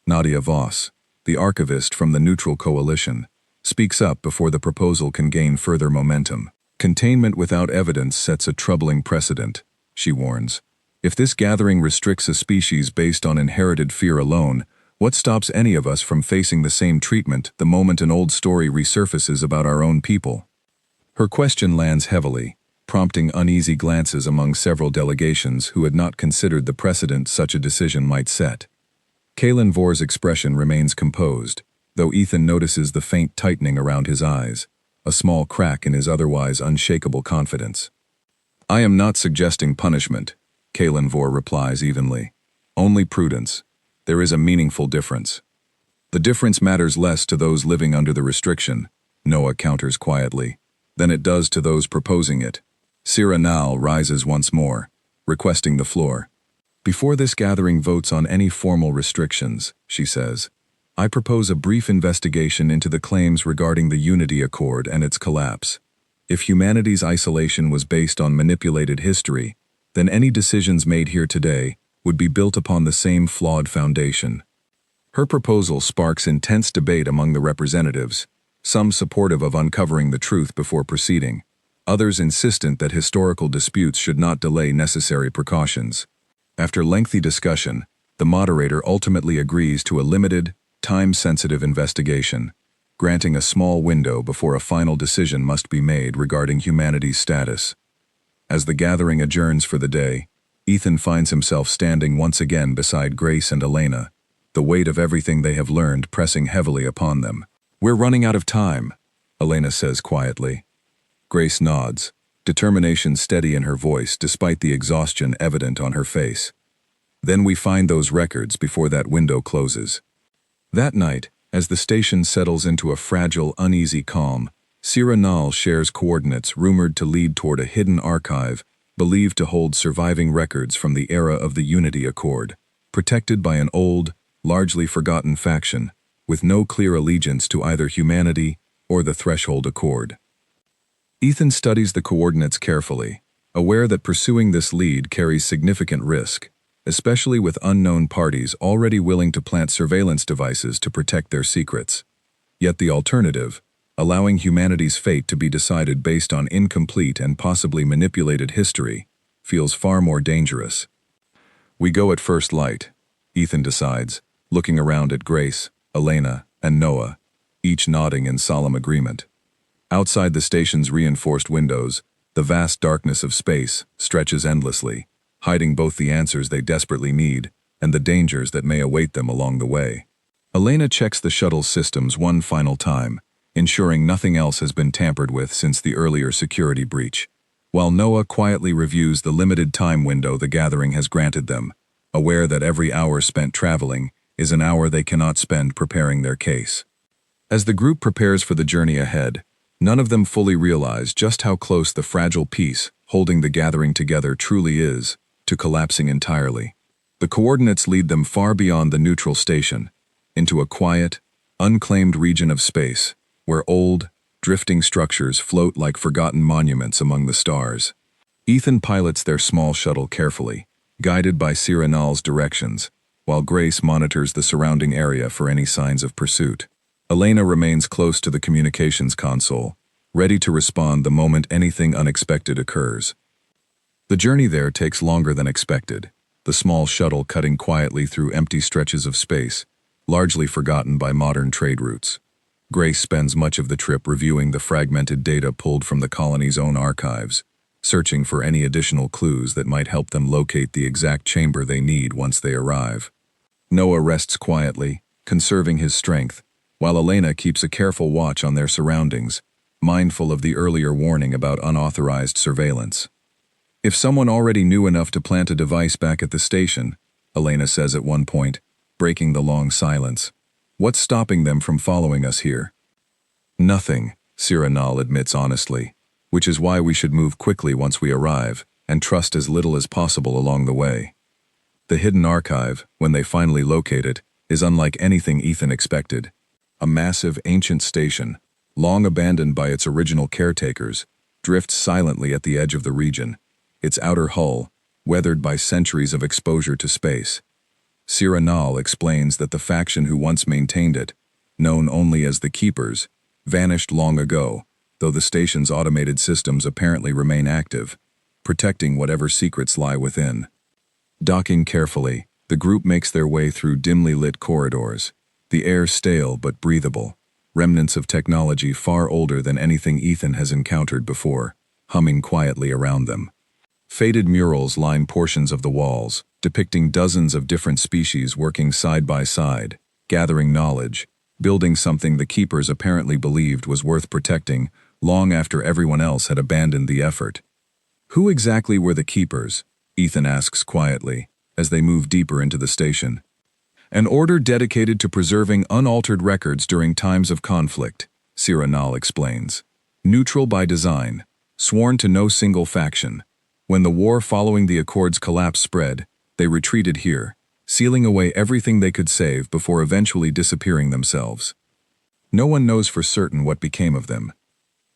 Nadia Voss, the archivist from the Neutral Coalition, speaks up before the proposal can gain further momentum. Containment without evidence sets a troubling precedent, she warns. If this gathering restricts a species based on inherited fear alone, what stops any of us from facing the same treatment the moment an old story resurfaces about our own people? Her question lands heavily, prompting uneasy glances among several delegations who had not considered the precedent such a decision might set. Kalen Vor's expression remains composed, though Ethan notices the faint tightening around his eyes, a small crack in his otherwise unshakable confidence. "I am not suggesting punishment," Kalen Vor replies evenly. "Only prudence. There is a meaningful difference." "The difference matters less to those living under the restriction," Noah counters quietly, "than it does to those proposing it." Sira Nal rises once more, requesting the floor. "Before this gathering votes on any formal restrictions," she says, "I propose a brief investigation into the claims regarding the Unity Accord and its collapse. If humanity's isolation was based on manipulated history, then any decisions made here today would be built upon the same flawed foundation." Her proposal sparks intense debate among the representatives, some supportive of uncovering the truth before proceeding, others insistent that historical disputes should not delay necessary precautions. After lengthy discussion, the moderator ultimately agrees to a limited, time-sensitive investigation, granting a small window before a final decision must be made regarding humanity's status. As the gathering adjourns for the day, Ethan finds himself standing once again beside Grace and Elena, the weight of everything they have learned pressing heavily upon them. "We're running out of time," Elena says quietly. Grace nods, determination steady in her voice despite the exhaustion evident on her face. "Then we find those records before that window closes." That night, as the station settles into a fragile, uneasy calm, Sira Nal shares coordinates rumored to lead toward a hidden archive believed to hold surviving records from the era of the Unity Accord, protected by an old, largely forgotten faction, with no clear allegiance to either humanity or the Threshold Accord. Ethan studies the coordinates carefully, aware that pursuing this lead carries significant risk, especially with unknown parties already willing to plant surveillance devices to protect their secrets. Yet the alternative, allowing humanity's fate to be decided based on incomplete and possibly manipulated history, feels far more dangerous. "We go at first light," Ethan decides, looking around at Grace, Elena, and Noah, each nodding in solemn agreement. Outside the station's reinforced windows, the vast darkness of space stretches endlessly, hiding both the answers they desperately need and the dangers that may await them along the way. Elena checks the shuttle's systems one final time, ensuring nothing else has been tampered with since the earlier security breach, while Noah quietly reviews the limited time window the gathering has granted them, aware that every hour spent traveling is an hour they cannot spend preparing their case. As the group prepares for the journey ahead, none of them fully realize just how close the fragile piece holding the gathering together truly is to collapsing entirely. The coordinates lead them far beyond the neutral station, into a quiet, unclaimed region of space, where old, drifting structures float like forgotten monuments among the stars. Ethan pilots their small shuttle carefully, guided by Sira Nal's directions, while Grace monitors the surrounding area for any signs of pursuit. Elena remains close to the communications console, ready to respond the moment anything unexpected occurs. The journey there takes longer than expected, the small shuttle cutting quietly through empty stretches of space, largely forgotten by modern trade routes. Grace spends much of the trip reviewing the fragmented data pulled from the colony's own archives, searching for any additional clues that might help them locate the exact chamber they need once they arrive. Noah rests quietly, conserving his strength, while Elena keeps a careful watch on their surroundings, mindful of the earlier warning about unauthorized surveillance. "If someone already knew enough to plant a device back at the station," Elena says at one point, breaking the long silence, "what's stopping them from following us here?" "Nothing," Sira Nal admits honestly, "which is why we should move quickly once we arrive, and trust as little as possible along the way." The hidden archive, when they finally locate it, is unlike anything Ethan expected. A massive ancient station, long abandoned by its original caretakers, drifts silently at the edge of the region, its outer hull weathered by centuries of exposure to space. Sira Nal explains that the faction who once maintained it, known only as the Keepers, vanished long ago, though the station's automated systems apparently remain active, protecting whatever secrets lie within. Docking carefully, the group makes their way through dimly lit corridors. The air stale but breathable, remnants of technology far older than anything Ethan has encountered before, humming quietly around them. Faded murals line portions of the walls, depicting dozens of different species working side by side, gathering knowledge, building something the keepers apparently believed was worth protecting long after everyone else had abandoned the effort. Who exactly were the keepers? Ethan asks quietly, as they move deeper into the station. An order dedicated to preserving unaltered records during times of conflict, Cyrano explains. Neutral by design, sworn to no single faction. When the war following the Accord's collapse spread, they retreated here, sealing away everything they could save before eventually disappearing themselves. No one knows for certain what became of them.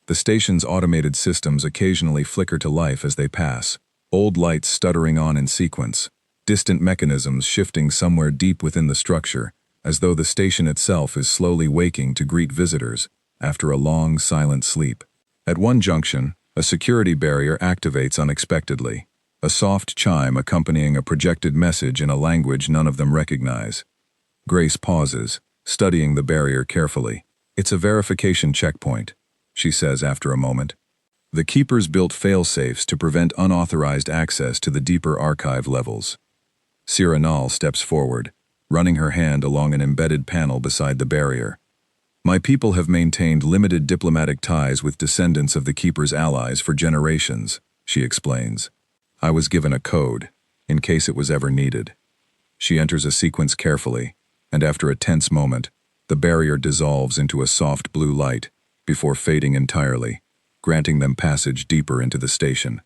The station's automated systems occasionally flicker to life as they pass, old lights stuttering on in sequence, distant mechanisms shifting somewhere deep within the structure, as though the station itself is slowly waking to greet visitors after a long, silent sleep. At one junction, a security barrier activates unexpectedly, a soft chime accompanying a projected message in a language none of them recognize. Grace pauses, studying the barrier carefully. It's a verification checkpoint, she says after a moment. The keepers built fail-safes to prevent unauthorized access to the deeper archive levels. Cyrano steps forward, running her hand along an embedded panel beside the barrier. My people have maintained limited diplomatic ties with descendants of the Keeper's allies for generations, she explains. I was given a code, in case it was ever needed. She enters a sequence carefully, and after a tense moment, the barrier dissolves into a soft blue light, before fading entirely, granting them passage deeper into the station.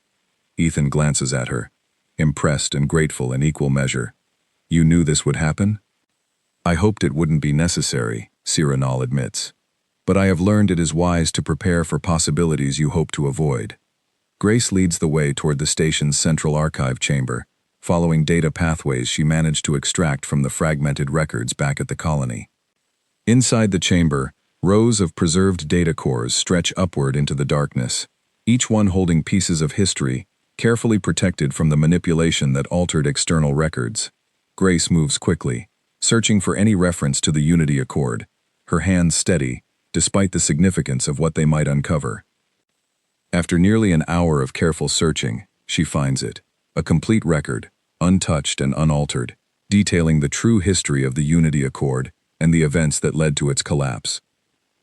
Ethan glances at her, impressed and grateful in equal measure. You knew this would happen? I hoped it wouldn't be necessary, Cyrano admits. But I have learned it is wise to prepare for possibilities you hope to avoid. Grace leads the way toward the station's central archive chamber, following data pathways she managed to extract from the fragmented records back at the colony. Inside the chamber, rows of preserved data cores stretch upward into the darkness, each one holding pieces of history, carefully protected from the manipulation that altered external records. Grace moves quickly, searching for any reference to the Unity Accord, her hands steady, despite the significance of what they might uncover. After nearly an hour of careful searching, she finds it, a complete record, untouched and unaltered, detailing the true history of the Unity Accord and the events that led to its collapse.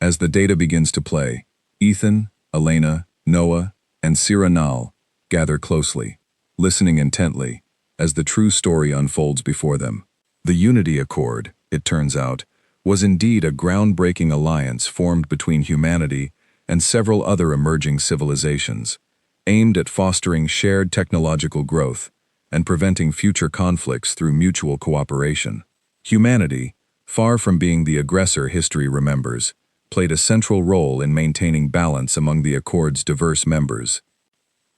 As the data begins to play, Ethan, Elena, Noah, and Cyrano gather closely, listening intently, as the true story unfolds before them. The Unity Accord, it turns out, was indeed a groundbreaking alliance formed between humanity and several other emerging civilizations, aimed at fostering shared technological growth and preventing future conflicts through mutual cooperation. Humanity, far from being the aggressor history remembers, played a central role in maintaining balance among the Accord's diverse members.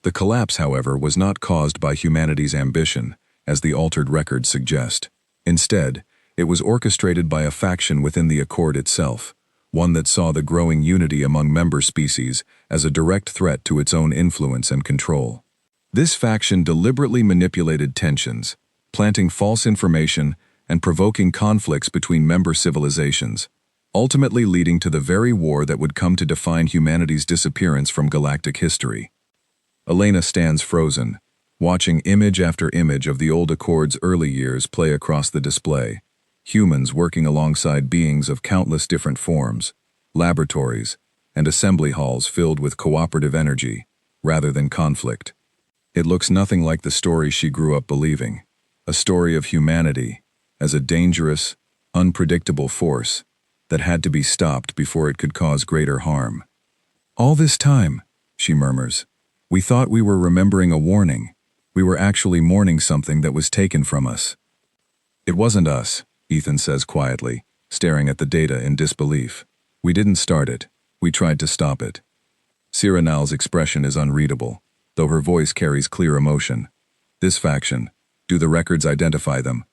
The collapse, however, was not caused by humanity's ambition, as the altered records suggest. Instead, it was orchestrated by a faction within the Accord itself, one that saw the growing unity among member species as a direct threat to its own influence and control. This faction deliberately manipulated tensions, planting false information and provoking conflicts between member civilizations, ultimately leading to the very war that would come to define humanity's disappearance from galactic history. Elena stands frozen, watching image after image of the old Accord's early years play across the display. Humans working alongside beings of countless different forms, laboratories, and assembly halls filled with cooperative energy, rather than conflict. It looks nothing like the story she grew up believing, a story of humanity as a dangerous, unpredictable force that had to be stopped before it could cause greater harm. All this time, she murmurs, we thought we were remembering a warning. We were actually mourning something that was taken from us. It wasn't us, Ethan says quietly, staring at the data in disbelief. We didn't start it. We tried to stop it. Cyrano's expression is unreadable, though her voice carries clear emotion. This faction, do the records identify them?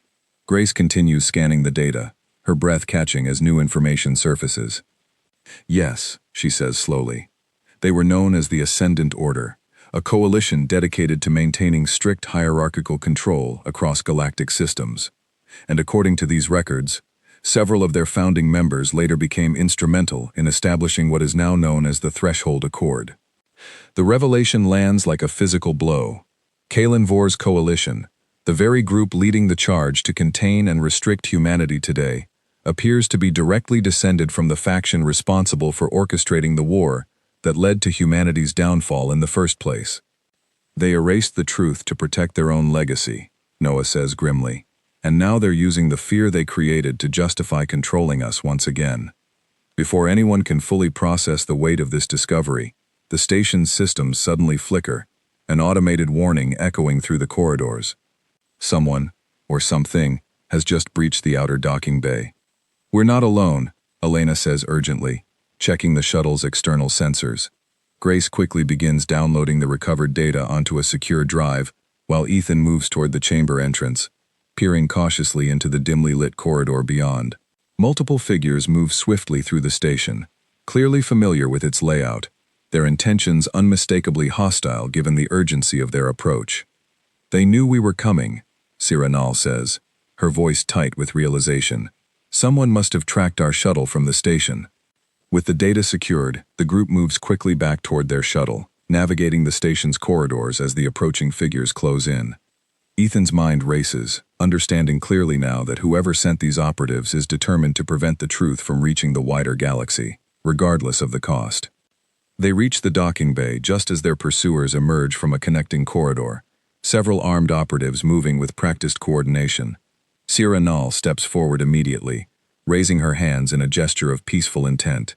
Grace continues scanning the data, her breath catching as new information surfaces. Yes, she says slowly. They were known as the Ascendant Order, a coalition dedicated to maintaining strict hierarchical control across galactic systems. And according to these records, several of their founding members later became instrumental in establishing what is now known as the Threshold Accord. The revelation lands like a physical blow. Kalen Vor's coalition, the very group leading the charge to contain and restrict humanity today, appears to be directly descended from the faction responsible for orchestrating the war that led to humanity's downfall in the first place. They erased the truth to protect their own legacy, Noah says grimly, and now they're using the fear they created to justify controlling us once again. Before anyone can fully process the weight of this discovery, the station's systems suddenly flicker, an automated warning echoing through the corridors. Someone, or something, has just breached the outer docking bay. "We're not alone," Elena says urgently, checking the shuttle's external sensors. Grace quickly begins downloading the recovered data onto a secure drive, while Ethan moves toward the chamber entrance, peering cautiously into the dimly lit corridor beyond. Multiple figures move swiftly through the station, clearly familiar with its layout, their intentions unmistakably hostile given the urgency of their approach. "They knew we were coming," Siranal says, her voice tight with realization. "Someone must have tracked our shuttle from the station." With the data secured, the group moves quickly back toward their shuttle, navigating the station's corridors as the approaching figures close in. Ethan's mind races, understanding clearly now that whoever sent these operatives is determined to prevent the truth from reaching the wider galaxy, regardless of the cost. They reach the docking bay just as their pursuers emerge from a connecting corridor, several armed operatives moving with practiced coordination. Sierra Null steps forward immediately, raising her hands in a gesture of peaceful intent.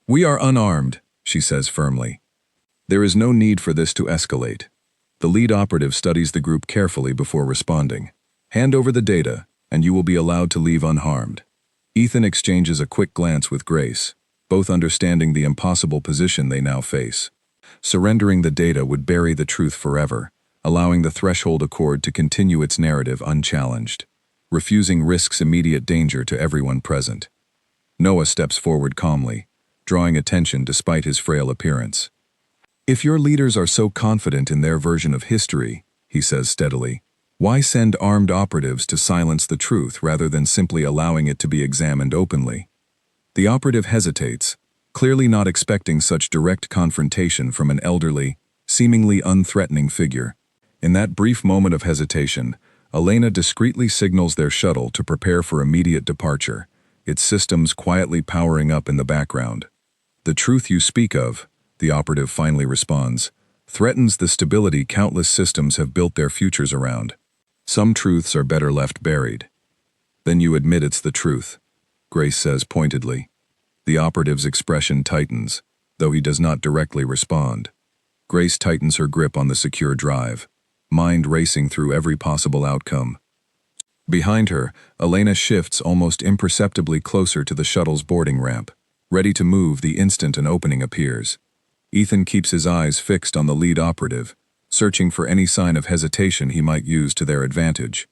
"We are unarmed," she says firmly. There is no need for this to escalate. The lead operative studies the group carefully before responding. "Hand over the data, and you will be allowed to leave unharmed." Ethan exchanges a quick glance with Grace, both understanding the impossible position they now face. Surrendering the data would bury the truth forever, allowing the Threshold Accord to continue its narrative unchallenged. Refusing risks immediate danger to everyone present. Noah steps forward calmly, drawing attention despite his frail appearance. "If your leaders are so confident in their version of history," he says steadily, "why send armed operatives to silence the truth rather than simply allowing it to be examined openly?" The operative hesitates, clearly not expecting such direct confrontation from an elderly, seemingly unthreatening figure. In that brief moment of hesitation, Elena discreetly signals their shuttle to prepare for immediate departure, its systems quietly powering up in the background. "The truth you speak of," the operative finally responds, "threatens the stability countless systems have built their futures around. Some truths are better left buried." "Then you admit it's the truth," Grace says pointedly. The operative's expression tightens, though he does not directly respond. Grace tightens her grip on the secure drive, mind racing through every possible outcome. Behind her, Elena shifts almost imperceptibly closer to the shuttle's boarding ramp, ready to move the instant an opening appears. Ethan keeps his eyes fixed on the lead operative, searching for any sign of hesitation he might use to their advantage.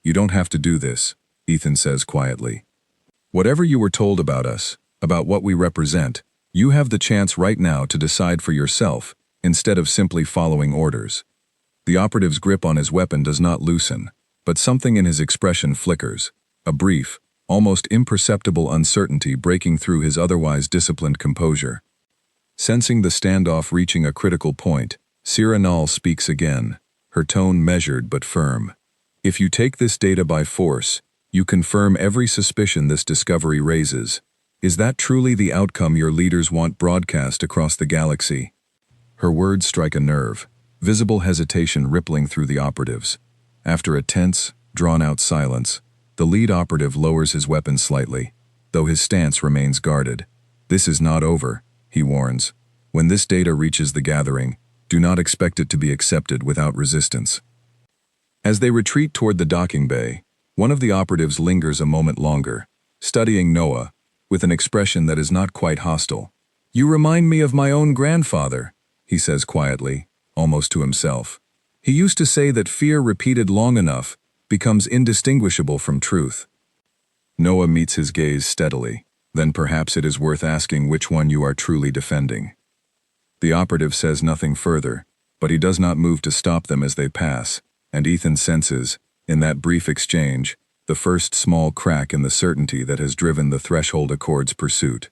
"You don't have to do this," Ethan says quietly. "Whatever you were told about us, about what we represent, you have the chance right now to decide for yourself, instead of simply following orders." The operative's grip on his weapon does not loosen, but something in his expression flickers, a brief, almost imperceptible uncertainty breaking through his otherwise disciplined composure. Sensing the standoff reaching a critical point, Sierra Null speaks again, her tone measured but firm. "If you take this data by force, you confirm every suspicion this discovery raises. Is that truly the outcome your leaders want broadcast across the galaxy?" Her words strike a nerve, visible hesitation rippling through the operatives. After a tense, drawn-out silence, the lead operative lowers his weapon slightly, though his stance remains guarded. "This is not over," he warns. "When this data reaches the gathering, do not expect it to be accepted without resistance." As they retreat toward the docking bay, one of the operatives lingers a moment longer, studying Noah, with an expression that is not quite hostile. "You remind me of my own grandfather," he says quietly, almost to himself. "He used to say that fear repeated long enough becomes indistinguishable from truth." Noah meets his gaze steadily. "Then perhaps it is worth asking which one you are truly defending." The operative says nothing further, but he does not move to stop them as they pass, and Ethan senses, in that brief exchange, the first small crack in the certainty that has driven the Threshold Accord's pursuit.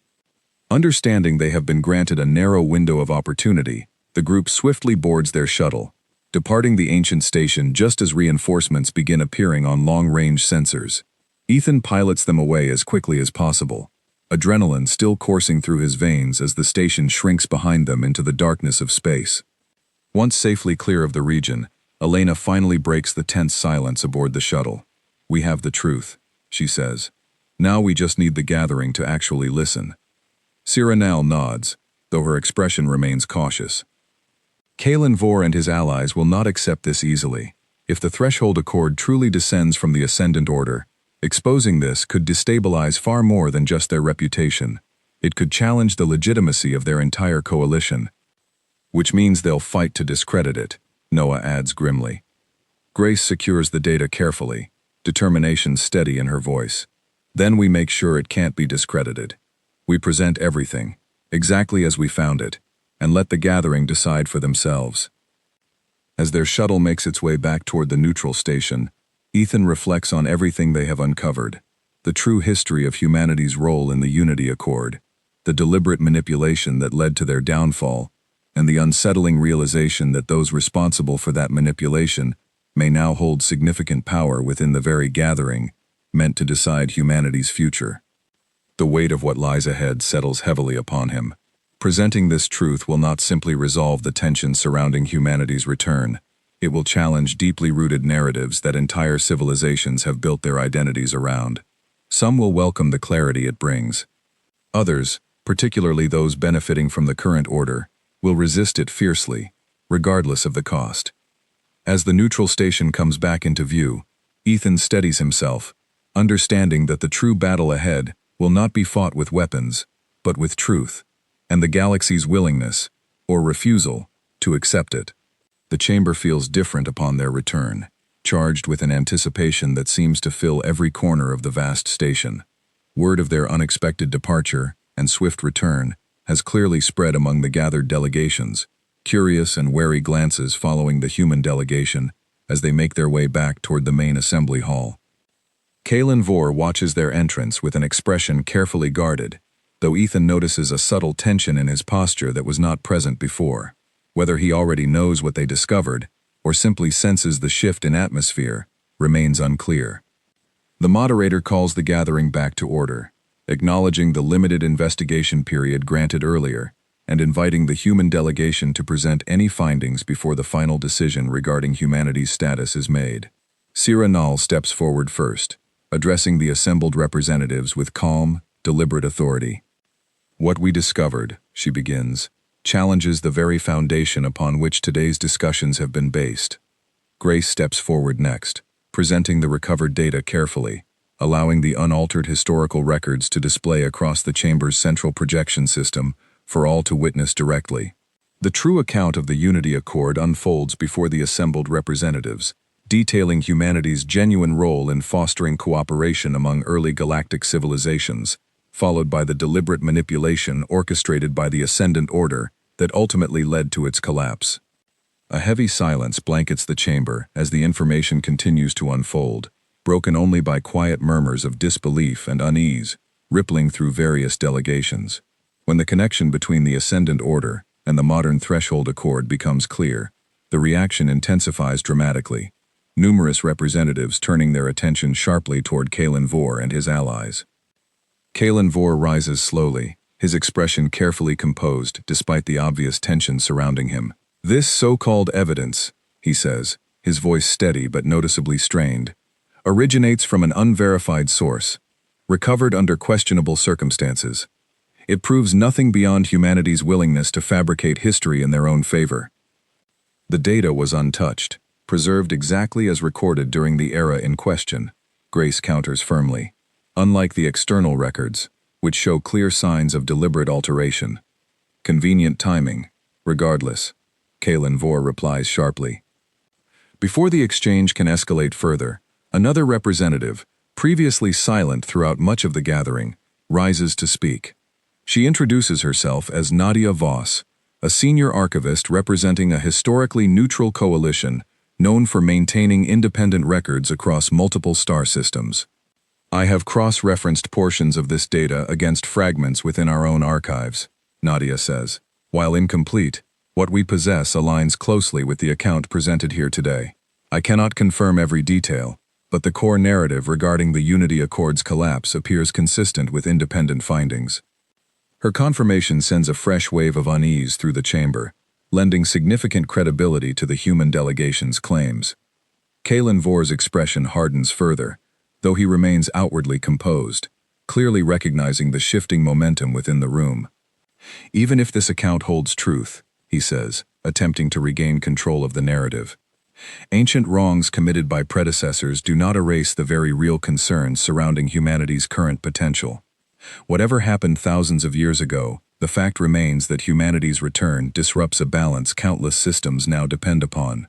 Understanding they have been granted a narrow window of opportunity, the group swiftly boards their shuttle, departing the ancient station just as reinforcements begin appearing on long-range sensors. Ethan pilots them away as quickly as possible, adrenaline still coursing through his veins as the station shrinks behind them into the darkness of space. Once safely clear of the region, Elena finally breaks the tense silence aboard the shuttle. "We have the truth," she says. "Now we just need the gathering to actually listen." Cyrano nods, though her expression remains cautious. Kalen Vor and his allies will not accept this easily. If the Threshold Accord truly descends from the Ascendant Order, exposing this could destabilize far more than just their reputation. It could challenge the legitimacy of their entire coalition. Which means they'll fight to discredit it, Noah adds grimly. Grace secures the data carefully, determination steady in her voice. Then we make sure it can't be discredited. We present everything, exactly as we found it, and let the gathering decide for themselves. As their shuttle makes its way back toward the neutral station, Ethan reflects on everything they have uncovered, the true history of humanity's role in the Unity Accord, the deliberate manipulation that led to their downfall, and the unsettling realization that those responsible for that manipulation may now hold significant power within the very gathering meant to decide humanity's future. The weight of what lies ahead settles heavily upon him. Presenting this truth will not simply resolve the tension surrounding humanity's return. It will challenge deeply rooted narratives that entire civilizations have built their identities around. Some will welcome the clarity it brings. Others, particularly those benefiting from the current order, will resist it fiercely, regardless of the cost. As the neutral station comes back into view, Ethan steadies himself, understanding that the true battle ahead will not be fought with weapons, but with truth, and the galaxy's willingness, or refusal, to accept it. The chamber feels different upon their return, charged with an anticipation that seems to fill every corner of the vast station. Word of their unexpected departure and swift return has clearly spread among the gathered delegations, curious and wary glances following the human delegation as they make their way back toward the main assembly hall. Kalen Vor watches their entrance with an expression carefully guarded, though Ethan notices a subtle tension in his posture that was not present before. Whether he already knows what they discovered, or simply senses the shift in atmosphere, remains unclear. The moderator calls the gathering back to order, acknowledging the limited investigation period granted earlier, and inviting the human delegation to present any findings before the final decision regarding humanity's status is made. Cyrano steps forward first, addressing the assembled representatives with calm, deliberate authority. "What we discovered," she begins, "challenges the very foundation upon which today's discussions have been based." Grace steps forward next, presenting the recovered data carefully, allowing the unaltered historical records to display across the chamber's central projection system for all to witness directly. The true account of the Unity Accord unfolds before the assembled representatives, detailing humanity's genuine role in fostering cooperation among early galactic civilizations, followed by the deliberate manipulation orchestrated by the Ascendant Order that ultimately led to its collapse. A heavy silence blankets the chamber as the information continues to unfold, broken only by quiet murmurs of disbelief and unease, rippling through various delegations. When the connection between the Ascendant Order and the modern Threshold Accord becomes clear, the reaction intensifies dramatically, numerous representatives turning their attention sharply toward Kalen Vor and his allies. Kalen Vor rises slowly, his expression carefully composed despite the obvious tension surrounding him. "This so-called evidence," he says, his voice steady but noticeably strained, "originates from an unverified source, recovered under questionable circumstances. It proves nothing beyond humanity's willingness to fabricate history in their own favor." The data was untouched, preserved exactly as recorded during the era in question, Grace counters firmly, unlike the external records, which show clear signs of deliberate alteration. "Convenient timing, regardless," Kalen Vor replies sharply. Before the exchange can escalate further, another representative, previously silent throughout much of the gathering, rises to speak. She introduces herself as Nadia Voss, a senior archivist representing a historically neutral coalition known for maintaining independent records across multiple star systems. I have cross-referenced portions of this data against fragments within our own archives, Nadia says. While incomplete, what we possess aligns closely with the account presented here today. I cannot confirm every detail, but the core narrative regarding the Unity Accord's collapse appears consistent with independent findings. Her confirmation sends a fresh wave of unease through the chamber, lending significant credibility to the human delegation's claims. Kalen Vor's expression hardens further, though he remains outwardly composed, clearly recognizing the shifting momentum within the room. Even if this account holds truth, he says, attempting to regain control of the narrative, ancient wrongs committed by predecessors do not erase the very real concerns surrounding humanity's current potential. Whatever happened thousands of years ago, the fact remains that humanity's return disrupts a balance countless systems now depend upon.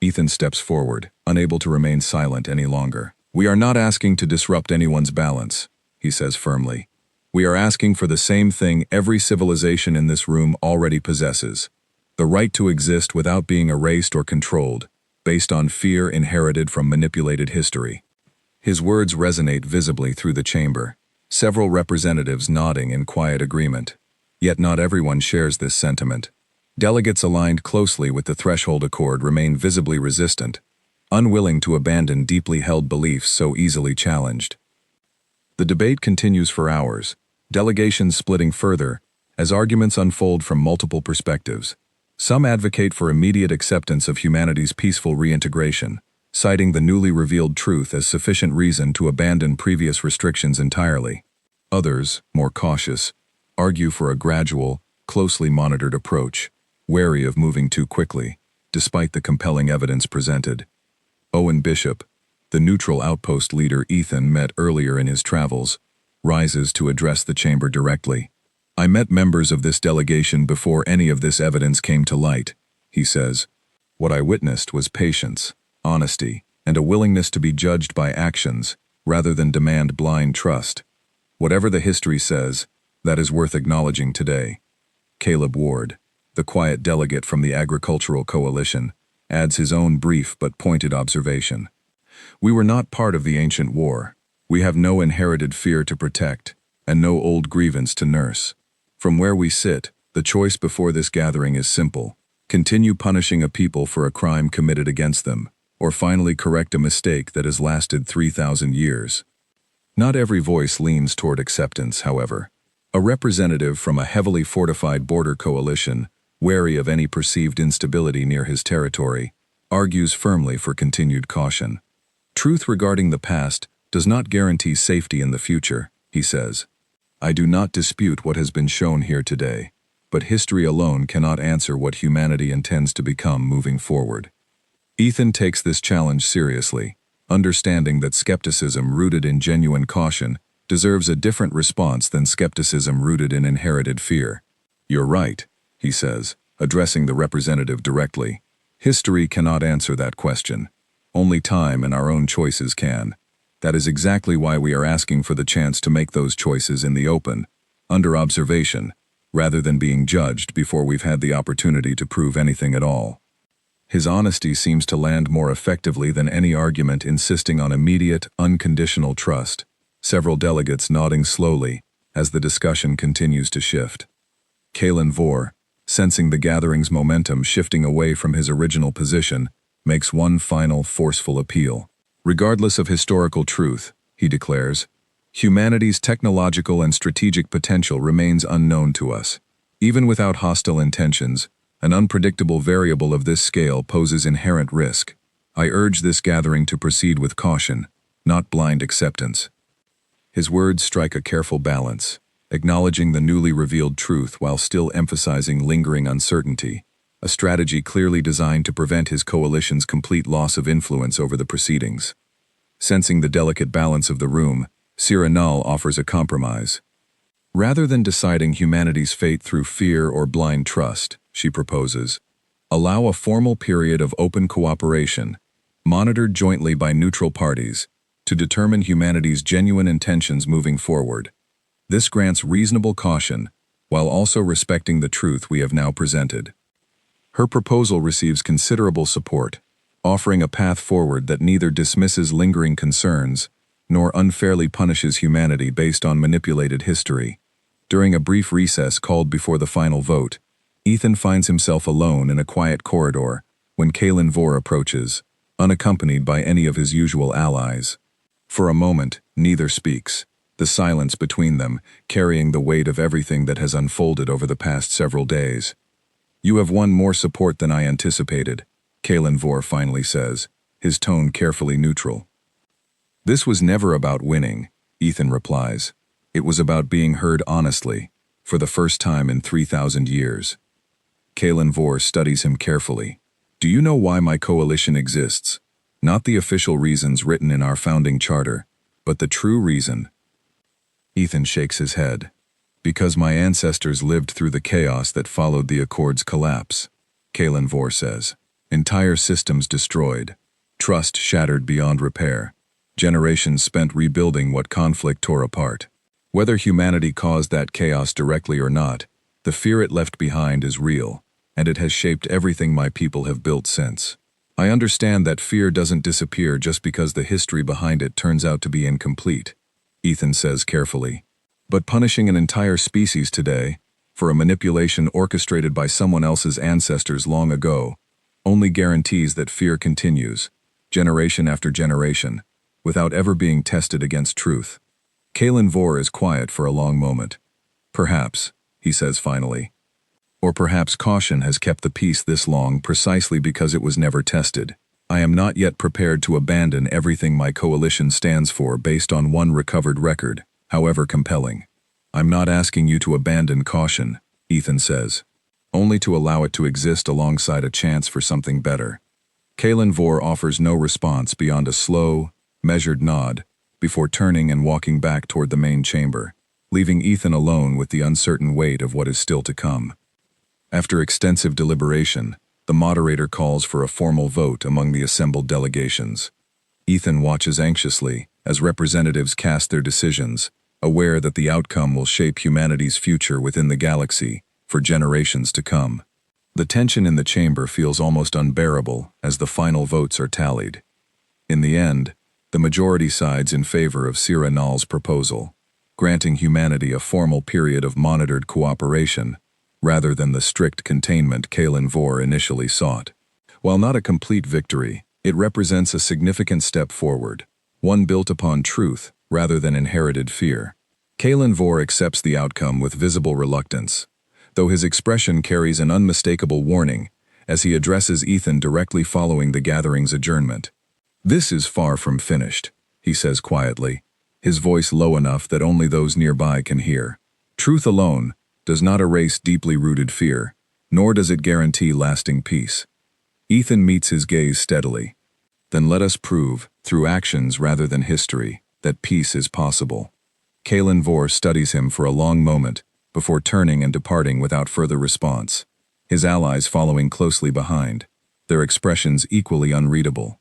Ethan steps forward, unable to remain silent any longer. We are not asking to disrupt anyone's balance, he says firmly. We are asking for the same thing every civilization in this room already possesses: the right to exist without being erased or controlled, based on fear inherited from manipulated history. His words resonate visibly through the chamber, several representatives nodding in quiet agreement. Yet not everyone shares this sentiment. Delegates aligned closely with the Threshold Accord remain visibly resistant, unwilling to abandon deeply held beliefs so easily challenged. The debate continues for hours, delegations splitting further, as arguments unfold from multiple perspectives. Some advocate for immediate acceptance of humanity's peaceful reintegration, citing the newly revealed truth as sufficient reason to abandon previous restrictions entirely. Others, more cautious, argue for a gradual, closely monitored approach, wary of moving too quickly, despite the compelling evidence presented. Owen Bishop, the neutral outpost leader Ethan met earlier in his travels, rises to address the chamber directly. I met members of this delegation before any of this evidence came to light, he says. What I witnessed was patience, honesty, and a willingness to be judged by actions, rather than demand blind trust. Whatever the history says, that is worth acknowledging today. Caleb Ward, the quiet delegate from the Agricultural Coalition, adds his own brief but pointed observation. We were not part of the ancient war. We have no inherited fear to protect, and no old grievance to nurse. From where we sit, the choice before this gathering is simple: continue punishing a people for a crime committed against them, or finally correct a mistake that has lasted 3,000 years. Not every voice leans toward acceptance, however. A representative from a heavily fortified border coalition, wary of any perceived instability near his territory, argues firmly for continued caution. Truth regarding the past does not guarantee safety in the future, he says. I do not dispute what has been shown here today, but history alone cannot answer what humanity intends to become moving forward. Ethan takes this challenge seriously, understanding that skepticism rooted in genuine caution deserves a different response than skepticism rooted in inherited fear. You're right, he says, addressing the representative directly. History cannot answer that question. Only time and our own choices can. That is exactly why we are asking for the chance to make those choices in the open, under observation, rather than being judged before we've had the opportunity to prove anything at all. His honesty seems to land more effectively than any argument insisting on immediate, unconditional trust, several delegates nodding slowly as the discussion continues to shift. Kalen Vor, sensing the gathering's momentum shifting away from his original position, makes one final, forceful appeal. Regardless of historical truth, he declares, humanity's technological and strategic potential remains unknown to us. Even without hostile intentions, an unpredictable variable of this scale poses inherent risk. I urge this gathering to proceed with caution, not blind acceptance. His words strike a careful balance, acknowledging the newly revealed truth while still emphasizing lingering uncertainty, a strategy clearly designed to prevent his coalition's complete loss of influence over the proceedings. Sensing the delicate balance of the room, Sira Null offers a compromise. Rather than deciding humanity's fate through fear or blind trust, she proposes, allow a formal period of open cooperation, monitored jointly by neutral parties, to determine humanity's genuine intentions moving forward. This grants reasonable caution, while also respecting the truth we have now presented. Her proposal receives considerable support, offering a path forward that neither dismisses lingering concerns nor unfairly punishes humanity based on manipulated history. During a brief recess called before the final vote, Ethan finds himself alone in a quiet corridor when Kalen Vor approaches, unaccompanied by any of his usual allies. For a moment, neither speaks, the silence between them carrying the weight of everything that has unfolded over the past several days. "You have won more support than I anticipated," Kalen Vor finally says, his tone carefully neutral. "This was never about winning," Ethan replies. "It was about being heard honestly, for the first time in 3,000 years. Kalen Vor studies him carefully. "Do you know why my coalition exists? Not the official reasons written in our founding charter, but the true reason." Ethan shakes his head. "Because my ancestors lived through the chaos that followed the Accord's collapse," Kalen Vor says. "Entire systems destroyed, trust shattered beyond repair, generations spent rebuilding what conflict tore apart. Whether humanity caused that chaos directly or not, the fear it left behind is real, and it has shaped everything my people have built since. I understand that fear doesn't disappear just because the history behind it turns out to be incomplete," Ethan says carefully. "But punishing an entire species today, for a manipulation orchestrated by someone else's ancestors long ago, only guarantees that fear continues, generation after generation, without ever being tested against truth." Kalen Vor is quiet for a long moment. "Perhaps," he says finally. "Or perhaps caution has kept the peace this long precisely because it was never tested. I am not yet prepared to abandon everything my coalition stands for based on one recovered record, however compelling. I'm not asking you to abandon caution," Ethan says, "only to allow it to exist alongside a chance for something better." Kalen Vor offers no response beyond a slow, measured nod before turning and walking back toward the main chamber, leaving Ethan alone with the uncertain weight of what is still to come. After extensive deliberation, the moderator calls for a formal vote among the assembled delegations. Ethan watches anxiously as representatives cast their decisions, aware that the outcome will shape humanity's future within the galaxy for generations to come. The tension in the chamber feels almost unbearable as the final votes are tallied. In the end, the majority sides in favor of Sira Null's proposal, granting humanity a formal period of monitored cooperation, rather than the strict containment Kalen Vor initially sought. While not a complete victory, it represents a significant step forward, one built upon truth rather than inherited fear. Kalen Vor accepts the outcome with visible reluctance, though his expression carries an unmistakable warning as he addresses Ethan directly following the gathering's adjournment. "This is far from finished," he says quietly, his voice low enough that only those nearby can hear. "Truth alone does not erase deeply rooted fear, nor does it guarantee lasting peace." Ethan meets his gaze steadily. "Then let us prove, through actions rather than history, that peace is possible." Kalen Vor studies him for a long moment before turning and departing without further response, his allies following closely behind, their expressions equally unreadable.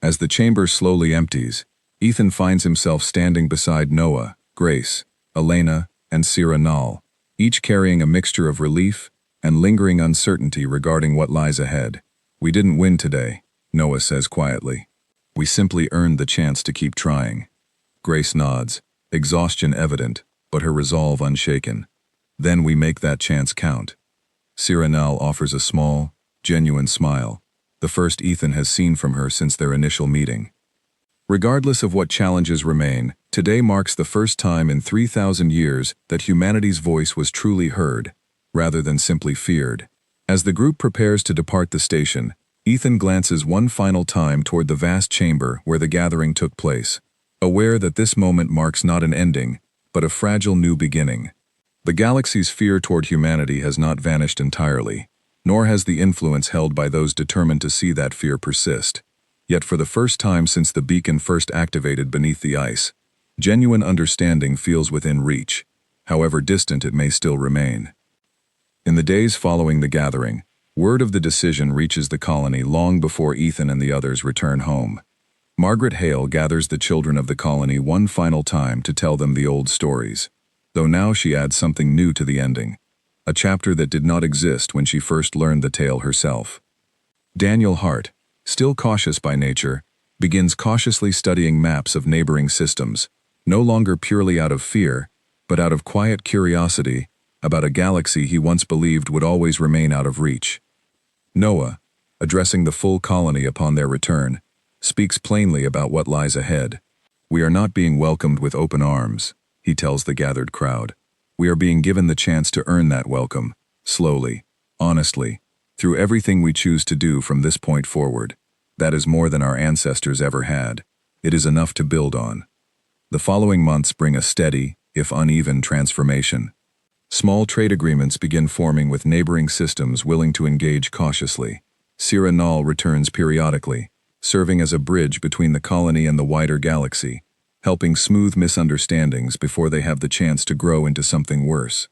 As the chamber slowly empties, Ethan finds himself standing beside Noah, Grace, Elena, and Sira Null, each carrying a mixture of relief and lingering uncertainty regarding what lies ahead. "We didn't win today," Noah says quietly. "We simply earned the chance to keep trying." Grace nods, exhaustion evident, but her resolve unshaken. "Then we make that chance count." Sira Null offers a small, genuine smile, the first Ethan has seen from her since their initial meeting. Regardless of what challenges remain, today marks the first time in 3,000 years that humanity's voice was truly heard, rather than simply feared. As the group prepares to depart the station, Ethan glances one final time toward the vast chamber where the gathering took place, aware that this moment marks not an ending, but a fragile new beginning. The galaxy's fear toward humanity has not vanished entirely, nor has the influence held by those determined to see that fear persist. Yet for the first time since the beacon first activated beneath the ice, genuine understanding feels within reach, however distant it may still remain. In the days following the gathering, word of the decision reaches the colony long before Ethan and the others return home. Margaret Hale gathers the children of the colony one final time to tell them the old stories. though now she adds something new to the ending, a chapter that did not exist when she first learned the tale herself. Daniel Hart, still cautious by nature, begins cautiously studying maps of neighboring systems, no longer purely out of fear, but out of quiet curiosity about a galaxy he once believed would always remain out of reach. Noah, addressing the full colony upon their return, speaks plainly about what lies ahead. "We are not being welcomed with open arms," he tells the gathered crowd. "We are being given the chance to earn that welcome, slowly, honestly, through everything we choose to do from this point forward. That is more than our ancestors ever had. It is enough to build on." The following months bring a steady, if uneven, transformation. Small trade agreements begin forming with neighboring systems willing to engage cautiously. Sira Null returns periodically, serving as a bridge between the colony and the wider galaxy, helping smooth misunderstandings before they have the chance to grow into something worse.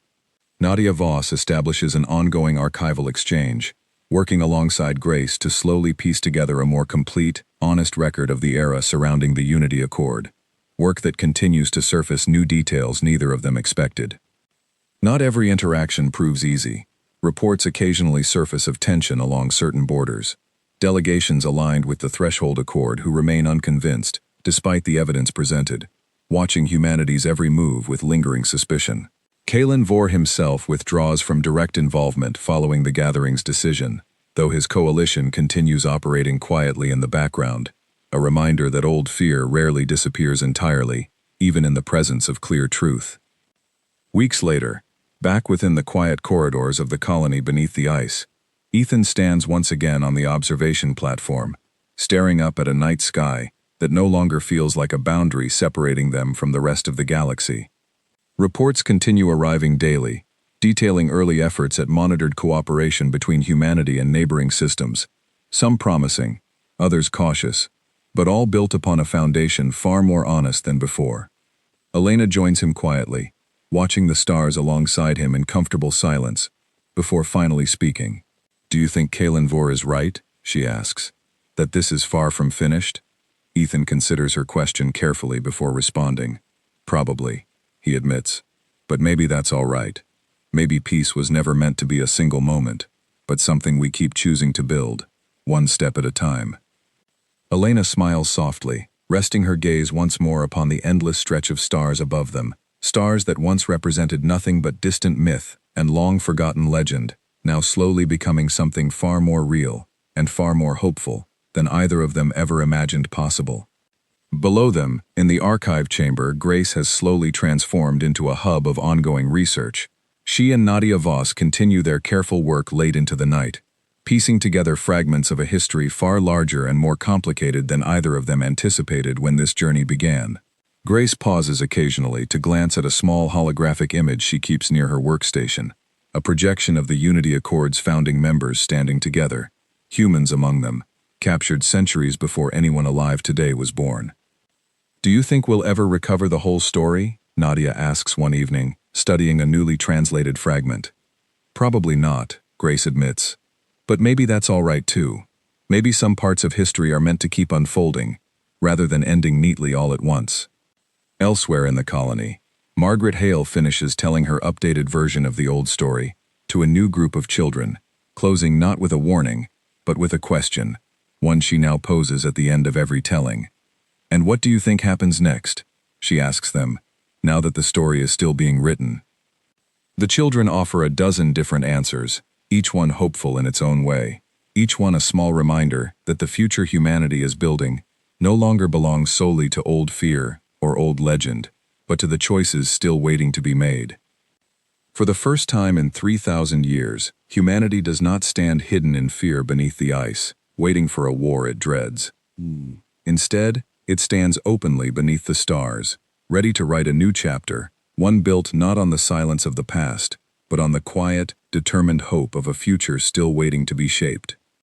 Nadia Voss establishes an ongoing archival exchange, working alongside Grace to slowly piece together a more complete, honest record of the era surrounding the Unity Accord, work that continues to surface new details neither of them expected. Not every interaction proves easy. Reports occasionally surface of tension along certain borders. Delegations aligned with the Threshold Accord who remain unconvinced, despite the evidence presented, watching humanity's every move with lingering suspicion. Kalen Vore himself withdraws from direct involvement following the gathering's decision, though his coalition continues operating quietly in the background, a reminder that old fear rarely disappears entirely, even in the presence of clear truth. Weeks later, back within the quiet corridors of the colony beneath the ice, Ethan stands once again on the observation platform, staring up at a night sky that no longer feels like a boundary separating them from the rest of the galaxy. Reports continue arriving daily, detailing early efforts at monitored cooperation between humanity and neighboring systems, some promising, others cautious, but all built upon a foundation far more honest than before. Elena joins him quietly, watching the stars alongside him in comfortable silence, before finally speaking. "Do you think Kalen Vore is right?" she asks. "That this is far from finished?" Ethan considers her question carefully before responding. "Probably," he admits. "But maybe that's all right. Maybe peace was never meant to be a single moment, but something we keep choosing to build, one step at a time." Elena smiles softly, resting her gaze once more upon the endless stretch of stars above them, stars that once represented nothing but distant myth and long-forgotten legend, now slowly becoming something far more real and far more hopeful than either of them ever imagined possible. Below them, in the archive chamber, Grace has slowly transformed into a hub of ongoing research. She and Nadia Voss continue their careful work late into the night, piecing together fragments of a history far larger and more complicated than either of them anticipated when this journey began. Grace pauses occasionally to glance at a small holographic image she keeps near her workstation, a projection of the Unity Accord's founding members standing together, humans among them, captured centuries before anyone alive today was born. "Do you think we'll ever recover the whole story?" Nadia asks one evening, studying a newly translated fragment. "Probably not," Grace admits. "But maybe that's all right too. Maybe some parts of history are meant to keep unfolding, rather than ending neatly all at once." Elsewhere in the colony, Margaret Hale finishes telling her updated version of the old story to a new group of children, closing not with a warning, but with a question, one she now poses at the end of every telling. "And what do you think happens next?" she asks them, now that the story is still being written. The children offer a dozen different answers, each one hopeful in its own way, each one a small reminder that the future humanity is building no longer belongs solely to old fear or old legend, but to the choices still waiting to be made. For the first time in 3,000 years, humanity does not stand hidden in fear beneath the ice, waiting for a war it dreads. Instead, it stands openly beneath the stars, ready to write a new chapter, one built not on the silence of the past, but on the quiet, determined hope of a future still waiting to be shaped.